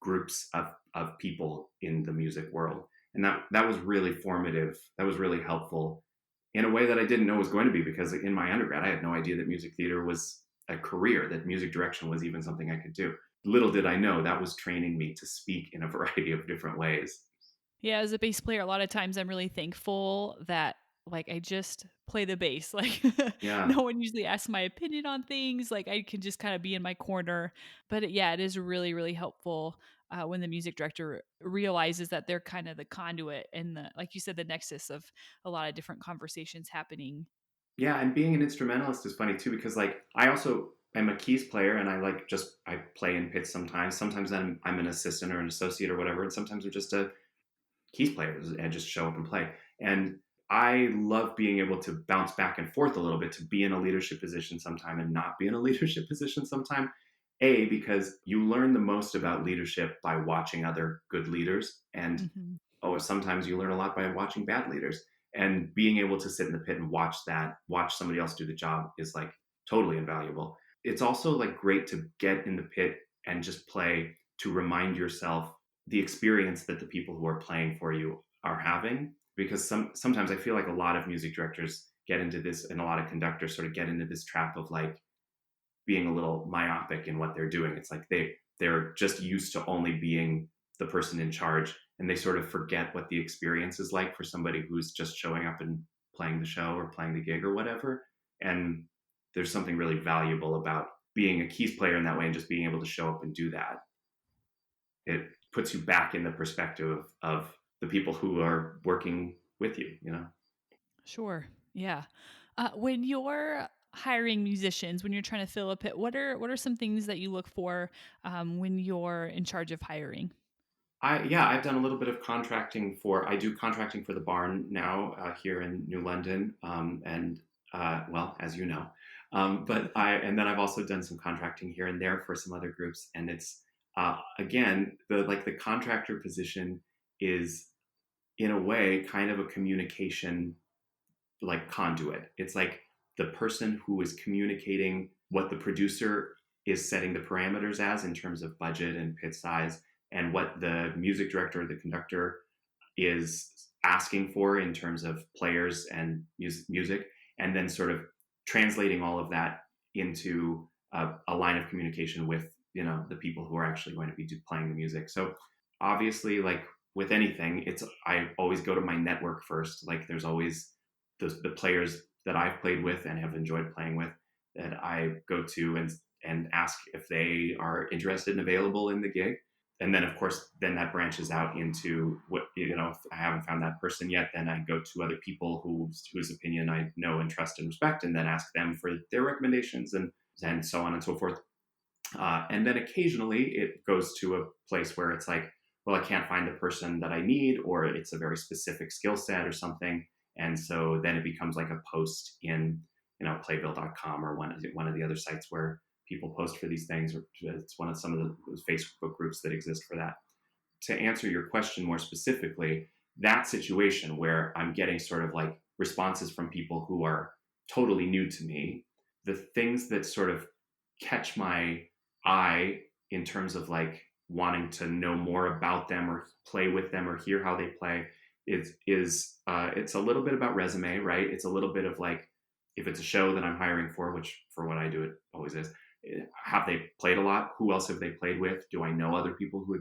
groups of people in the music world. And that was really formative. That was really helpful in a way that I didn't know was going to be, because in my undergrad, I had no idea that music theater was a career, that music direction was even something I could do. Little did I know that was training me to speak in a variety of different ways. Yeah, as a bass player, a lot of times I'm really thankful that like I just play the bass. Like Yeah. no one usually asks my opinion on things. Like I can just kind of be in my corner. But yeah, it is really really helpful when the music director realizes that they're kind of the conduit and the like you said the nexus of a lot of different conversations happening. Yeah, and being an instrumentalist is funny too because like I also am a keys player, and I play in pits sometimes. Sometimes I'm an assistant or an associate or whatever, and sometimes I'm just a keys players and just show up and play. And I love being able to bounce back and forth a little bit, to be in a leadership position sometime and not be in a leadership position sometime. A, because you learn the most about leadership by watching other good leaders. And Hmm. sometimes you learn a lot by watching bad leaders. And being able to sit in the pit and watch somebody else do the job is like totally invaluable. It's also like great to get in the pit and just play, to remind yourself the experience that the people who are playing for you are having. Because sometimes I feel like a lot of music directors get into this, and a lot of conductors sort of get into this trap of like being a little myopic in what they're doing. It's like they're just used to only being the person in charge, and they sort of forget what the experience is like for somebody who's just showing up and playing the show or playing the gig or whatever. And there's something really valuable about being a keys player in that way and just being able to show up and do that. It puts you back in the perspective of the people who are working with you, you know? Sure. Yeah. When you're hiring musicians, when you're trying to fill a pit, what are some things that you look for when you're in charge of hiring? I've done a little bit of contracting for. I do contracting for the Barn now here in New London, and well, as you know, but and then I've also done some contracting here and there for some other groups, and it's again the contractor position is in a way kind of a communication like conduit. It's like the person who is communicating what the producer is setting the parameters as in terms of budget and pit size, and what the music director or the conductor is asking for in terms of players and music, and then sort of translating all of that into a line of communication with the people who are actually going to be playing the music. So obviously, like with anything, it's I always go to my network first. Like there's always the players that I've played with and have enjoyed playing with that I go to and ask if they are interested and available in the gig. And then of course then that branches out into what if I haven't found that person yet, then I go to other people whose opinion I know and trust and respect, and then ask them for their recommendations and so on and so forth. And then occasionally it goes to a place where it's like, well, I can't find the person that I need, or it's a very specific skill set or something. And so then it becomes like a post in, playbill.com or one of the other sites where people post for these things, or it's one of some of the Facebook groups that exist for that. To answer your question more specifically, that situation where I'm getting sort of like responses from people who are totally new to me, the things that sort of catch my eye in terms of like wanting to know more about them or play with them or hear how they play is it's a little bit about resume, right? It's a little bit of like, if it's a show that I'm hiring for, which for what I do it always is, have they played a lot? Who else have they played with? Do I know other people who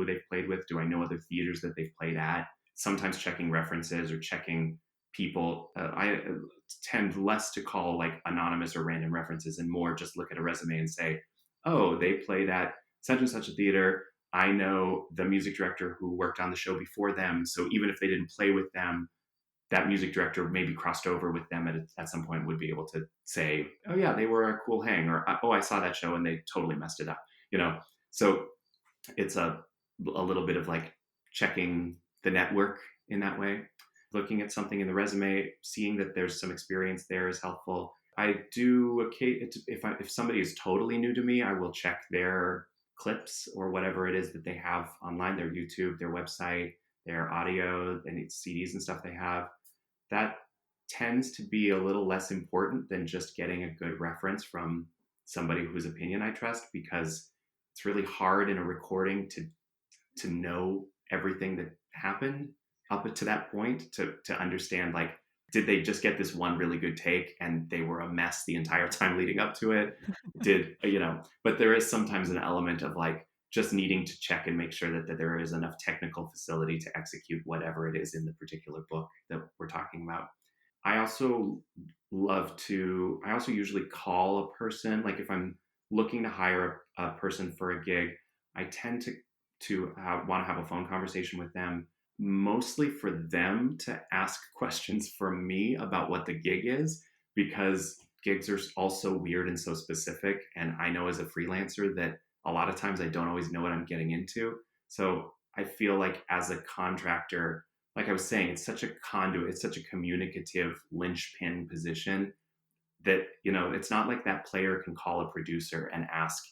they've played with? Do I know other theaters that they've played at? Sometimes checking references or checking people. I tend less to call like anonymous or random references and more just look at a resume and say, oh, they played at such and such a theater. I know the music director who worked on the show before them. So even if they didn't play with them, that music director maybe crossed over with them at some point, would be able to say, oh yeah, they were a cool hang, or oh, I saw that show and they totally messed it up, So it's a little bit of like checking the network in that way. Looking at something in the resume, seeing that there's some experience there is helpful. I do if somebody is totally new to me, I will check their clips or whatever it is that they have online, their YouTube, their website, their audio, and CDs and stuff they have. That tends to be a little less important than just getting a good reference from somebody whose opinion I trust, because it's really hard in a recording to know everything that happened up to that point, to understand, like, did they just get this one really good take and they were a mess the entire time leading up to it? But there is sometimes an element of like just needing to check and make sure that there is enough technical facility to execute whatever it is in the particular book that we're talking about. I also I also usually call a person, like if I'm looking to hire a person for a gig, I tend to want to have a phone conversation with them, mostly for them to ask questions from me about what the gig is, because gigs are also weird and so specific. And I know as a freelancer that a lot of times I don't always know what I'm getting into. So I feel like as a contractor, like I was saying, it's such a conduit, it's such a communicative linchpin position that, it's not like that player can call a producer and ask,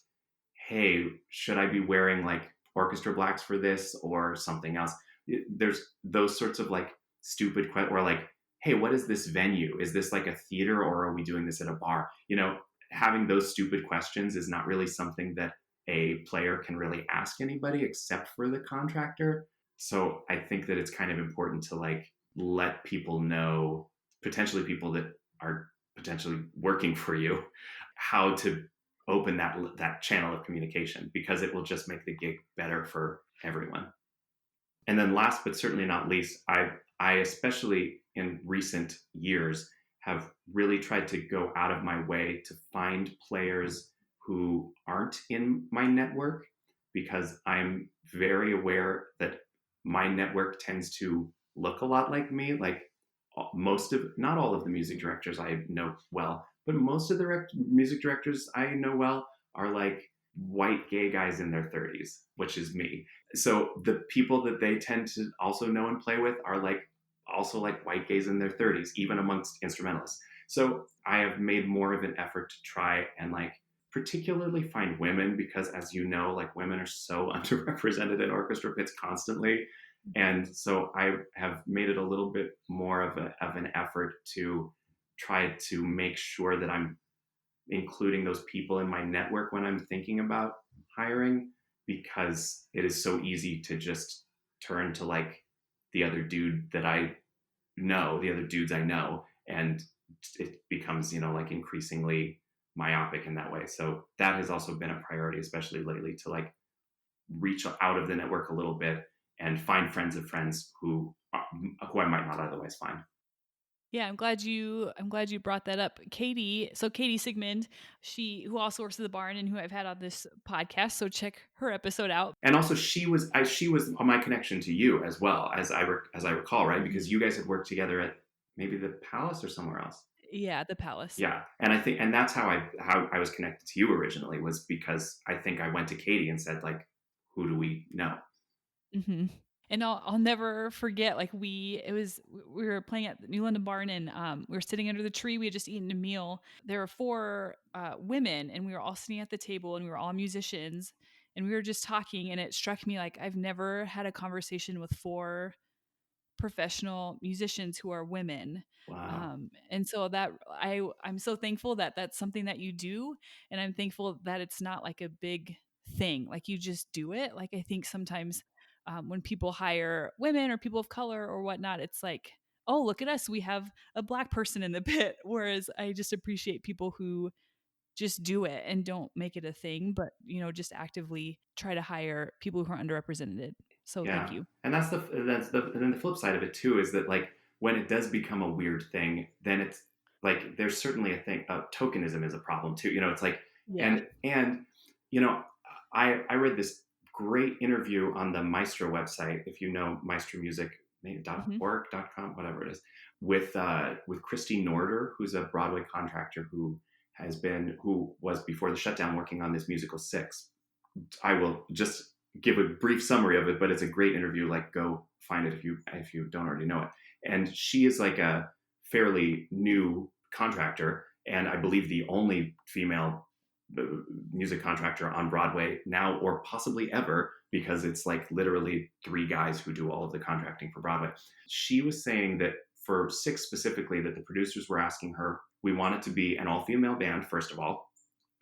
hey, should I be wearing like orchestra blacks for this or something else? There's those sorts of like stupid questions, or like, hey, what is this venue? Is this like a theater or are we doing this at a bar? Having those stupid questions is not really something that a player can really ask anybody except for the contractor. So I think that it's kind of important to like let people know, potentially people that are potentially working for you, how to open that channel of communication, because it will just make the gig better for everyone. And then last but certainly not least, I especially in recent years have really tried to go out of my way to find players who aren't in my network, because I'm very aware that my network tends to look a lot like me. Like most of, not all of the music directors I know well, but most of the music directors I know well are like white gay guys in their 30s, which is me. So the people that they tend to also know and play with are like also like white gays in their 30s, even amongst instrumentalists. So I have made more of an effort to try and like particularly find women, because as you know, like women are so underrepresented in orchestra pits constantly. And so I have made it a little bit more of an effort to try to make sure that I'm including those people in my network when I'm thinking about hiring, because it is so easy to just turn to like the other dude that I know, the other dudes I know, and it becomes, you know, like increasingly myopic in that way. So that has also been a priority, especially lately, to like reach out of the network a little bit and find friends of friends who I might not otherwise find. Yeah, I'm glad you brought that up. Katie Sigmund, she who also works at the barn and who I've had on this podcast, so check her episode out. And also, she was my connection to you as well, as I recall, right? Mhm. Because you guys had worked together at maybe the Palace or somewhere else. Yeah, the Palace. Yeah, and I think, and that's how I was connected to you originally, was because I think I went to Katie and said like, who do we know? Mhm. And I'll never forget, like, we were playing at the New London Barn, and, we were sitting under the tree, we had just eaten a meal. There were 4, women, and we were all sitting at the table, and we were all musicians, and we were just talking, and it struck me, like, I've never had a conversation with 4 professional musicians who are women. Wow. And so that I'm so thankful that that's something that you do, and I'm thankful that it's not like a big thing. Like you just do it. Like I think sometimes when people hire women or people of color or whatnot, it's like, oh, look at us, we have a black person in the pit. Whereas I just appreciate people who just do it and don't make it a thing, but just actively try to hire people who are underrepresented. So thank Yeah, you. and and then the flip side of it too is that like when it does become a weird thing, then it's like there's certainly a thing. Tokenism is a problem too. You know, it's like, Yeah. and you know, I read this great interview on the Maestro website, if you know Maestro Music, maybe Mhm. .org.com, whatever it is, with Christy Norder, who's a Broadway contractor who was before the shutdown working on this musical Six. I will just give a brief summary of it, but it's a great interview. Like, go find it if you don't already know it. And she is like a fairly new contractor, and I believe the only female uh, music contractor on Broadway now, or possibly ever, because it's like literally 3 guys who do all of the contracting for Broadway. She was saying that for Six specifically, that the producers were asking her, we want it to be an all-female band, first of all,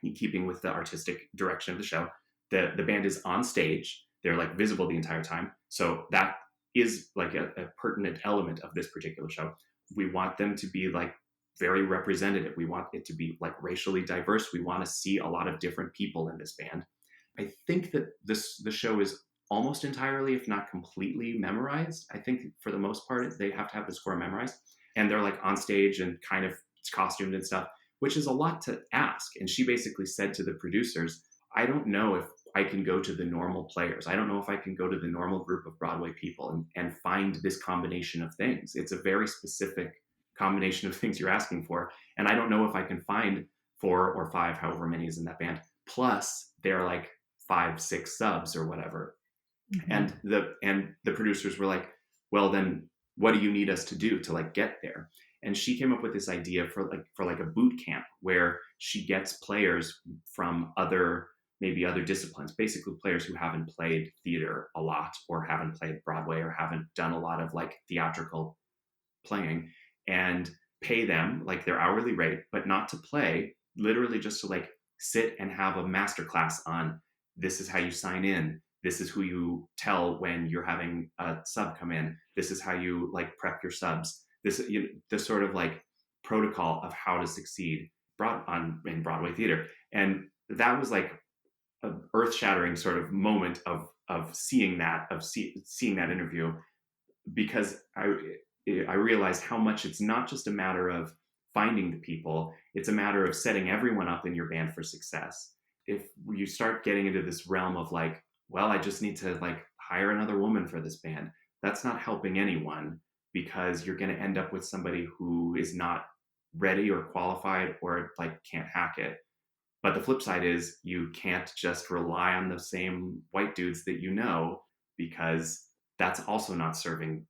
in keeping with the artistic direction of the show. The band is on stage; they're like visible the entire time, so that is like a pertinent element of this particular show. We want them to be like very representative. We want it to be like racially diverse. We want to see a lot of different people in this band. I think that the show is almost entirely, if not completely, memorized. I think for the most part they have to have the score memorized, and they're like on stage and kind of costumed and stuff, which is a lot to ask. And she basically said to the producers, I don't know if I can go to the normal players. I don't know if I can go to the normal group of Broadway people and find this combination of things. It's a very specific combination of things you're asking for. And I don't know if I can find 4 or 5, however many is in that band. Plus, they're like 5, 6 subs or whatever. Mhm. And the producers were like, well, then what do you need us to do to like get there? And she came up with this idea for like a boot camp where she gets players from maybe other disciplines, basically players who haven't played theater a lot or haven't played Broadway or haven't done a lot of like theatrical playing, and pay them like their hourly rate, but not to play, literally just to like sit and have a master class on, this is how you sign in, this is who you tell when you're having a sub come in, this is how you like prep your subs, this sort of like protocol of how to succeed in Broadway theater. And that was like an earth-shattering sort of moment of seeing that seeing that interview, because I realized how much it's not just a matter of finding the people, it's a matter of setting everyone up in your band for success. If you start getting into this realm of like, well, I just need to like hire another woman for this band, that's not helping anyone, because you're going to end up with somebody who is not ready or qualified or like can't hack it. But the flip side is you can't just rely on the same white dudes that you know, because that's also not serving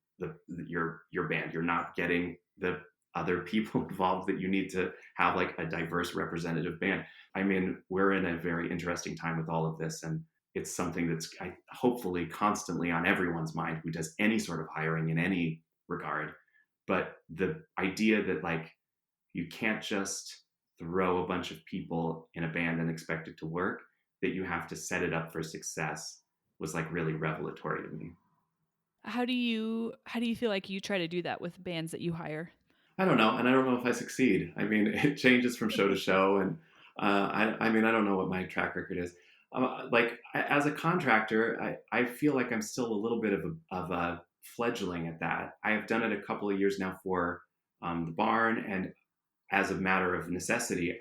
your band. You're not getting the other people involved that you need to have like a diverse representative band. I mean, we're in a very interesting time with all of this, and it's something that's hopefully constantly on everyone's mind who does any sort of hiring in any regard. But the idea that like you can't just throw a bunch of people in a band and expect it to work, that you have to set it up for success, was like really revelatory to me. How do you feel like you try to do that with bands that you hire? I don't know, and I don't know if I succeed. I mean, it changes from show to show, and I mean, I don't know what my track record is. Like as a contractor, I feel like I'm still a little bit of a fledgling at that. I have done it a couple of years now for the barn, and as a matter of necessity,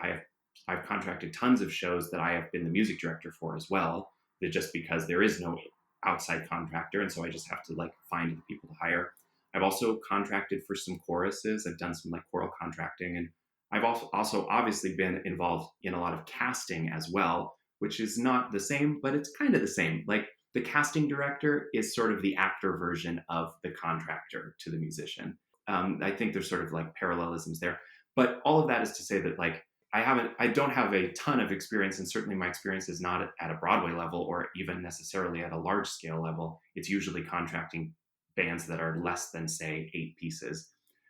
I've contracted tons of shows that I have been the music director for as well. That just because there is no outside contractor, and so I just have to like find the people to hire. I've also contracted for some choruses. I've done some like choral contracting, and I've also obviously been involved in a lot of casting as well, which is not the same, but it's kind of the same. Like the casting director is sort of the actor version of the contractor to the musician. I think there's sort of like parallelisms there. But all of that is to say that like I don't have a ton of experience, and certainly my experience is not at a Broadway level or even necessarily at a large scale level. It's usually contracting bands that are less than say 8 pieces.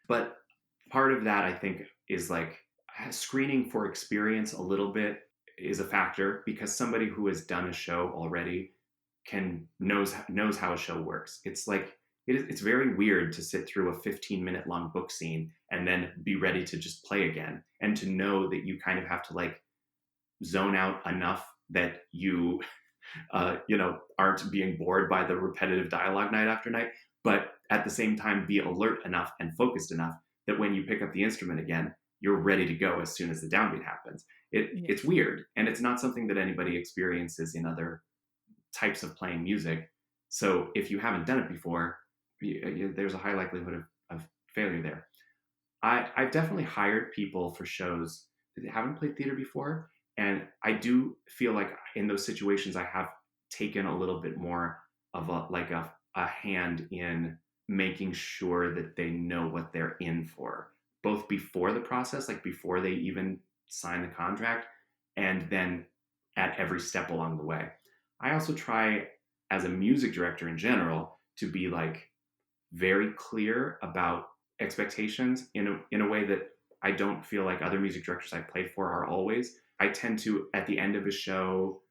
But part of that I think is like screening for experience a little bit is a factor, because somebody who has done a show already knows how a show works. It's like it's very weird to sit through a 15-minute long book scene and then be ready to just play again, and to know that you kind of have to like zone out enough that you aren't being bored by the repetitive dialogue night after night, but at the same time be alert enough and focused enough that when you pick up the instrument again, you're ready to go as soon as the downbeat happens. Yeah. It's weird, and it's not something that anybody experiences in other types of playing music. So if you haven't done it before, there's a high likelihood of failure there. I've definitely hired people for shows that haven't played theater before, and I do feel like in those situations I have taken a little bit more of a hand in making sure that they know what they're in for, both before the process, like before they even sign the contract, and then at every step along the way. I also try, as a music director in general, to be like very clear about expectations in a way that I don't feel like other music directors I've played for are always. I tend to, at the end of a show,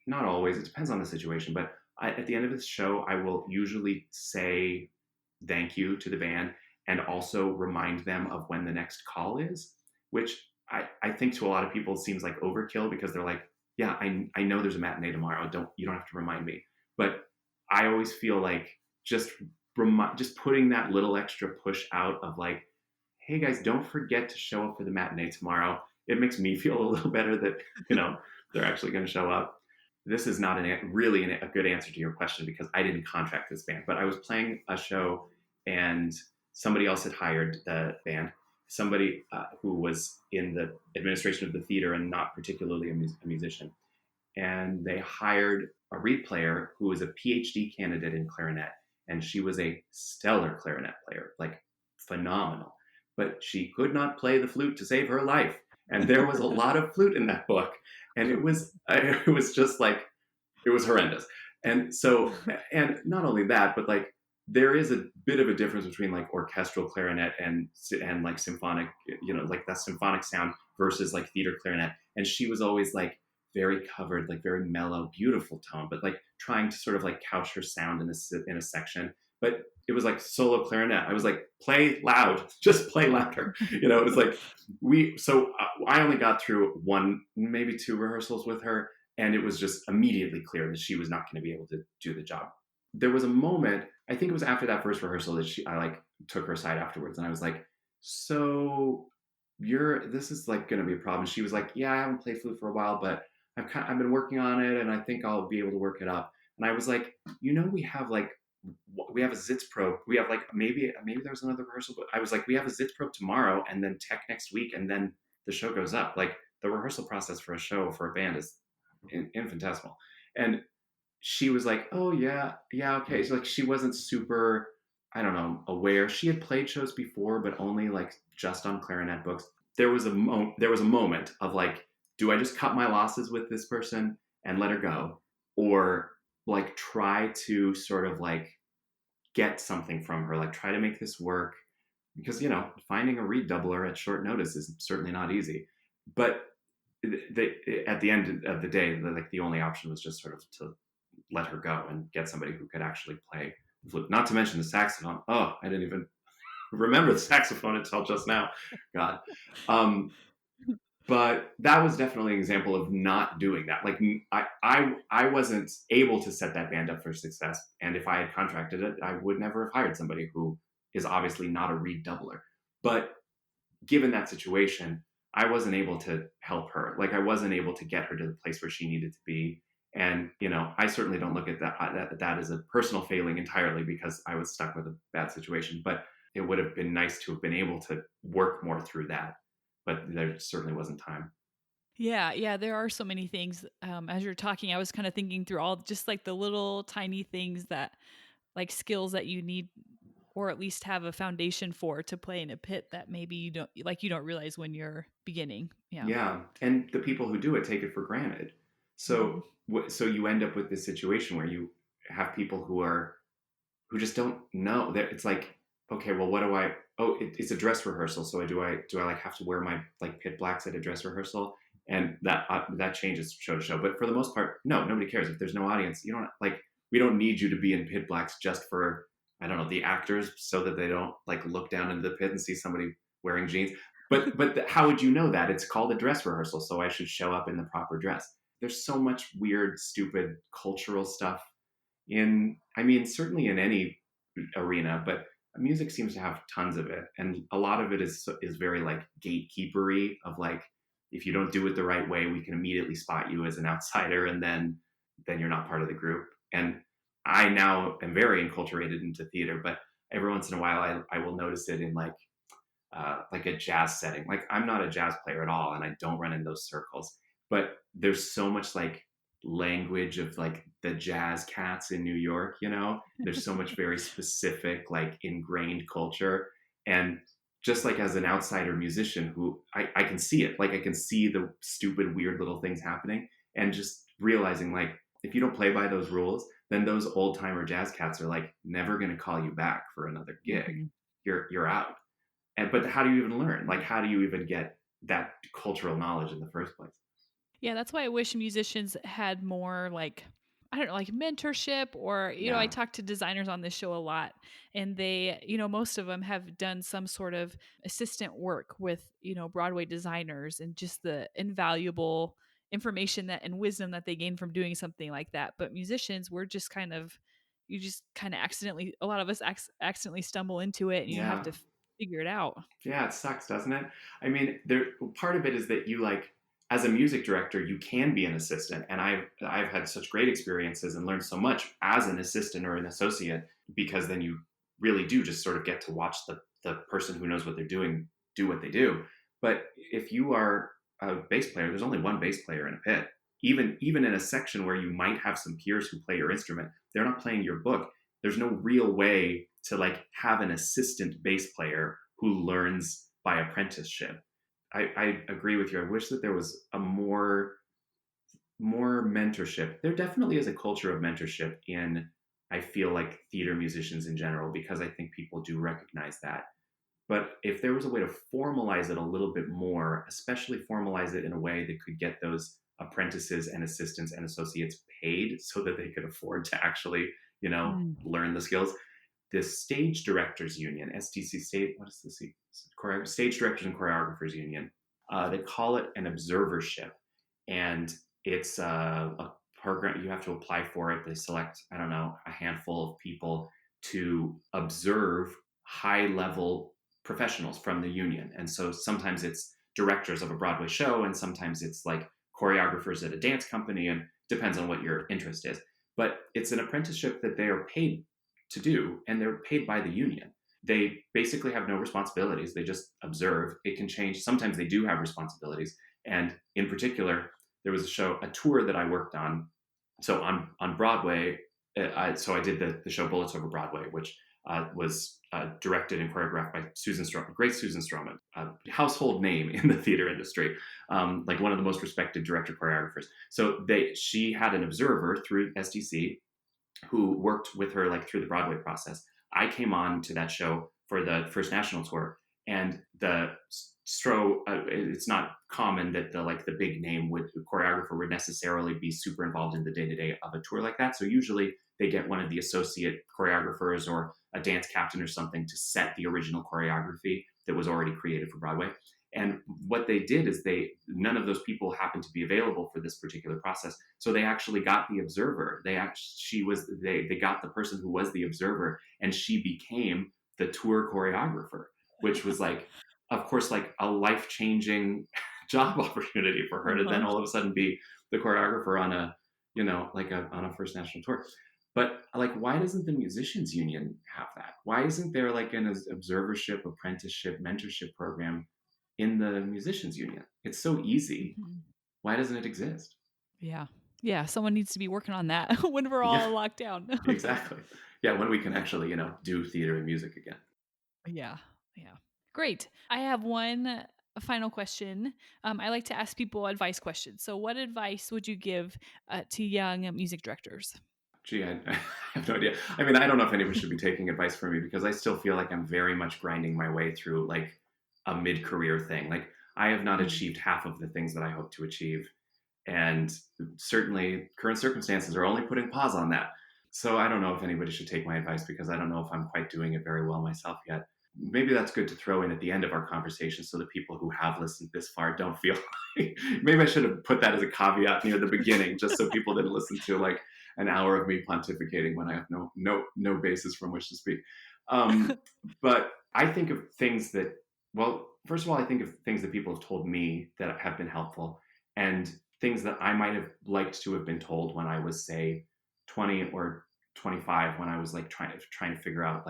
not always, it depends on the situation, but at the end of the show, I will usually say thank you to the band and also remind them of when the next call is, which I think to a lot of people seems like overkill, because they're like, yeah, I know there's a matinee tomorrow. You don't have to remind me. But I always feel like just just putting that little extra push out of like, hey guys, don't forget to show up for the matinee tomorrow. It makes me feel a little better that they're actually going to show up. This is not really a good answer to your question, because I didn't contract this band, but I was playing a show and somebody else had hired the band, somebody who was in the administration of the theater and not particularly a musician. And they hired a reed player who was a PhD candidate in clarinet. And she was a stellar clarinet player, like phenomenal. But she could not play the flute to save her life. And there was a lot of flute in that book. And it was just like, it was horrendous. And so, and not only that, but like, there is a bit of a difference between like orchestral clarinet and like symphonic, like that symphonic sound versus like theater clarinet. And she was always like very covered, like very mellow, beautiful tone, but like trying to sort of like couch her sound in a section. But it was like solo clarinet. I was like, play loud, just play louder. It was like so I only got through one, maybe two rehearsals with her, And it was just immediately clear that she was not going to be able to do the job. There was a moment, I think it was after that first rehearsal that I like took her aside afterwards, and I was like, "So this is like going to be a problem." She was like, "Yeah, I haven't played flute for a while, but I've been working on it, and I think I'll be able to work it up." And I was like, we have like we have a Zitz probe. We have like maybe there was another rehearsal, but I was like, we have a Zitz probe tomorrow, and then tech next week, and then the show goes up. Like the rehearsal process for a show for a band is infinitesimal. And she was like, "Oh yeah, yeah, okay." So like she wasn't super, I don't know, aware. She had played shows before, but only like just on clarinet books. There was a moment of like, do I just cut my losses with this person and let her go, or like try to sort of like get something from her, like try to make this work, because finding a reed doubler at short notice is certainly not easy. But at the end of the day, like the only option was just sort of to let her go and get somebody who could actually play the flute. Not to mention the saxophone. Oh, I didn't even remember the saxophone until just now. God. Um, but that was definitely an example of not doing that. Like I wasn't able to set that band up for success, and if I had contracted it, I would never have hired somebody who is obviously not a reed doubler. But given that situation, I wasn't able to help her. Like I wasn't able to get her to the place where she needed to be. And I certainly don't look at that as a personal failing entirely, because I was stuck with a bad situation. But it would have been nice to have been able to work more through that. But there certainly wasn't time. Yeah, yeah, there are so many things. As you're talking, I was kind of thinking through all just like the little tiny things that, like skills that you need, or at least have a foundation for to play in a pit that maybe you don't realize when you're beginning. Yeah. Yeah, and the people who do it take it for granted. Hmm. So you end up with this situation where you have people who just don't know that it's like, okay, well, what do I? Oh, it's a dress rehearsal. So do I like have to wear my like pit blacks at a dress rehearsal? And that changes show to show. But for the most part, no, nobody cares if there's no audience. You don't like we don't need you to be in pit blacks just for, I don't know, the actors, so that they don't like look down into the pit and see somebody wearing jeans. But how would you know that? It's called a dress rehearsal, so I should show up in the proper dress. There's so much weird, stupid cultural stuff in, I mean, certainly in any arena, but music seems to have tons of it, and a lot of it is very like gatekeepery of like, if you don't do it the right way, we can immediately spot you as an outsider, and then you're not part of the group. And I now am very enculturated into theater, but every once in a while I will notice it in like a jazz setting. Like I'm not a jazz player at all, and I don't run in those circles. But there's so much like language of like the jazz cats in New York. There's so much very specific, like ingrained culture, and just like as an outsider musician who I can see it, like I can see the stupid, weird little things happening, and just realizing like if you don't play by those rules, then those old timer jazz cats are like never going to call you back for another gig. Hmm. You're out. But how do you even learn? Like, how do you even get that cultural knowledge in the first place? Yeah, that's why I wish musicians had more like, I don't know, like mentorship, or I Yeah, talk to designers on this show a lot, and they, most of them have done some sort of assistant work with, Broadway designers, and just the invaluable information that and wisdom that they gain from doing something like that. But musicians, we're just kind of you just kind of accidentally, a lot of us accidentally stumble into it, and you have yeah, to figure it out. yeah. It sucks, doesn't it? I mean, there part of it is that you like, as a music director, you can be an assistant, and I've had such great experiences and learned so much as an assistant or an associate, because then you really do just sort of get to watch the person who knows what they're doing do what they do. But if you are a bass player, there's only one bass player in a pit. Even in a section where you might have some peers who play your instrument, they're not playing your book. There's no real way to like have an assistant bass player who learns by apprenticeship. I agree with you. I wish that there was a more mentorship. There definitely is a culture of mentorship in, I feel like, theater musicians in general, because I think people do recognize that. But if there was a way to formalize it a little bit more, especially formalize it in a way that could get those apprentices and assistants and associates paid so that they could afford to actually, Mm. learn the skills. The Stage Directors Union, SDC State, what is the Stage Directors and Choreographers Union, they call it an observership. And It's a program you have to apply for it. They select, I don't know, a handful of people to observe high level professionals from the union. And so sometimes it's directors of a Broadway show, and sometimes it's like choreographers at a dance company, and depends on what your interest is. But it's an apprenticeship that they are paid to do, and they're paid by the union. They basically have no responsibilities. They just observe. It can change. Sometimes they do have responsibilities. And in particular, there was a tour that I worked on. So on Broadway, so I did the show Bullets Over Broadway, which was directed and choreographed by Susan Stroman, great Susan Stroman, a household name in the theater industry, like one of the most respected director choreographers. So she had an observer through SDC who worked with her like through the Broadway process. I came on to that show for the first national tour, and the it's not common that the big name would the choreographer would necessarily be super involved in the day to day of a tour like that. So usually they get one of the associate choreographers or a dance captain or something to set the original choreography that was already created for Broadway. And what they did is none of those people happened to be available for this particular process. So they actually got the observer. They got the person who was the observer, and she became the tour choreographer, which was like, of course, like a life changing job opportunity for her to then Uh-huh. all of a sudden be the choreographer on on a first national tour. But like, why doesn't the musicians union have that? Why isn't there like an observership, apprenticeship, mentorship program in the musicians union? It's so easy. Mhm. Why doesn't it exist? Yeah. Yeah, someone needs to be working on that when we're Yeah, all locked down. exactly. Yeah, when we can actually, do theater and music again. Yeah, yeah. Great. I have one final question. I like to ask people advice questions. So, what advice would you give to young music directors? Gee, I have no idea. I mean, I don't know if anyone should be taking advice from me because I still feel like I'm very much grinding my way through like a mid-career thing. Like I have not Mm. achieved half of the things that I hope to achieve, and certainly current circumstances are only putting pause on that. So I don't know if anybody should take my advice because I don't know if I'm quite doing it very well myself yet. Maybe that's good to throw in at the end of our conversation so that people who have listened this far don't feel maybe I should have put that as a caveat near the beginning just so people didn't listen to like an hour of me pontificating when I have no basis from which to speak. Um, but I think of things that, well, first of all, I think of things that people have told me that have been helpful, and things that I might have liked to have been told when I was, say, 20 or 25, when I was like trying to figure out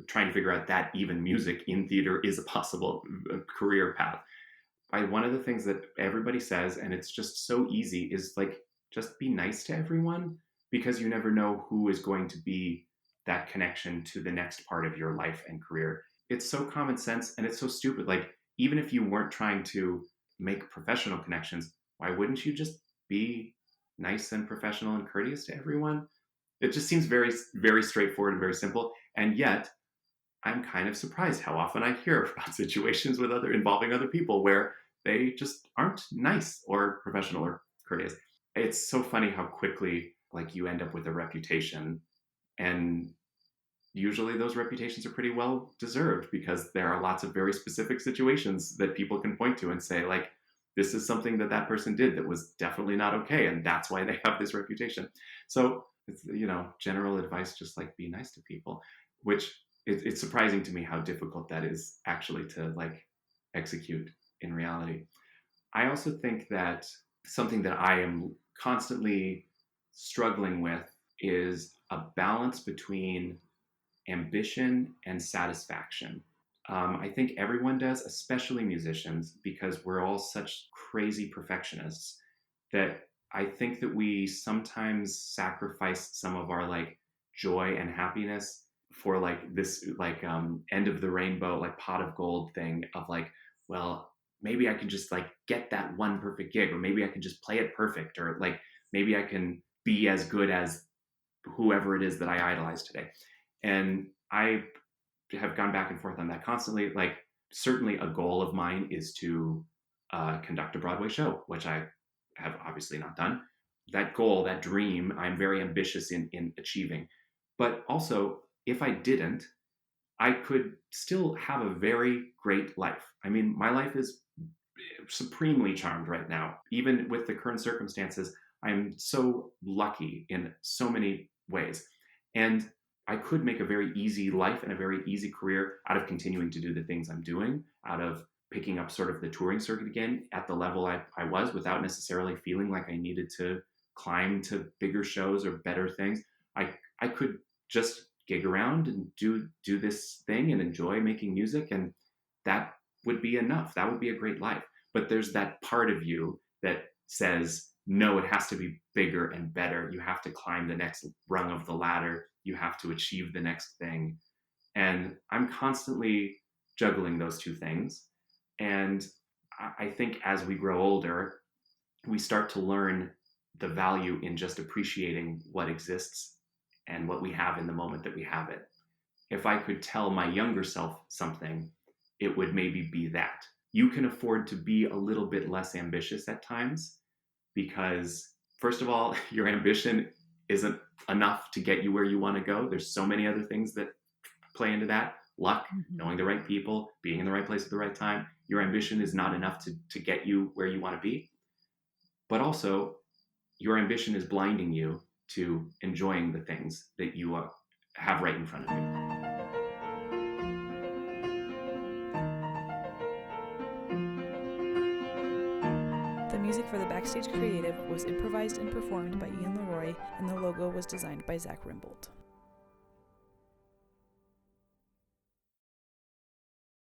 trying to figure out that even music in theater is a possible career path. One of the things that everybody says, and it's just so easy, is like just be nice to everyone because you never know who is going to be that connection to the next part of your life and career. It's so common sense and it's so stupid. Like, even if you weren't trying to make professional connections, why wouldn't you just be nice and professional and courteous to everyone? It just seems very, very straightforward and very simple. And yet, I'm kind of surprised how often I hear about situations with involving other people where they just aren't nice or professional or courteous. It's so funny how quickly like you end up with a reputation, and usually those reputations are pretty well deserved because there are lots of very specific situations that people can point to and say like, this is something that that person did that was definitely not okay, and that's why they have this reputation. So it's, general advice, just like be nice to people, which it's surprising to me how difficult that is actually to like execute in reality. I also think that something that I am constantly struggling with is a balance between ambition and satisfaction. I think everyone does, especially musicians, because we're all such crazy perfectionists that I think that we sometimes sacrifice some of our like joy and happiness for like this end of the rainbow like pot of gold thing of like, well, maybe I can just like get that one perfect gig, or maybe I can just play it perfect, or like maybe I can be as good as whoever it is that I idolize today. And I have gone back and forth on that constantly. Like, certainly a goal of mine is to conduct a Broadway show, which I have obviously not done. That goal, that dream, I'm very ambitious in achieving. But also, if I didn't, I could still have a very great life. I mean, my life is supremely charmed right now. Even with the current circumstances, I'm so lucky in so many ways. And I could make a very easy life and a very easy career out of continuing to do the things I'm doing, out of picking up sort of the touring circuit again at the level I was without necessarily feeling like I needed to climb to bigger shows or better things. I could just gig around and do this thing and enjoy making music, and that would be enough. That would be a great life. But there's that part of you that says, no, it has to be bigger and better. You have to climb the next rung of the ladder. You have to achieve the next thing. And I'm constantly juggling those two things. And I think as we grow older, we start to learn the value in just appreciating what exists and what we have in the moment that we have it. If I could tell my younger self something, it would maybe be that. You can afford to be a little bit less ambitious at times because, first of all, your ambition isn't enough to get you where you want to go. There's so many other things that play into that: luck, Mm-hmm. knowing the right people, being in the right place at the right time. Your ambition is not enough to get you where you want to be. But also, your ambition is blinding you to enjoying the things that you have right in front of you. The music for the Backstage Creative was improvised and performed by Ian Leroy, and the logo was designed by Zach Rimbold.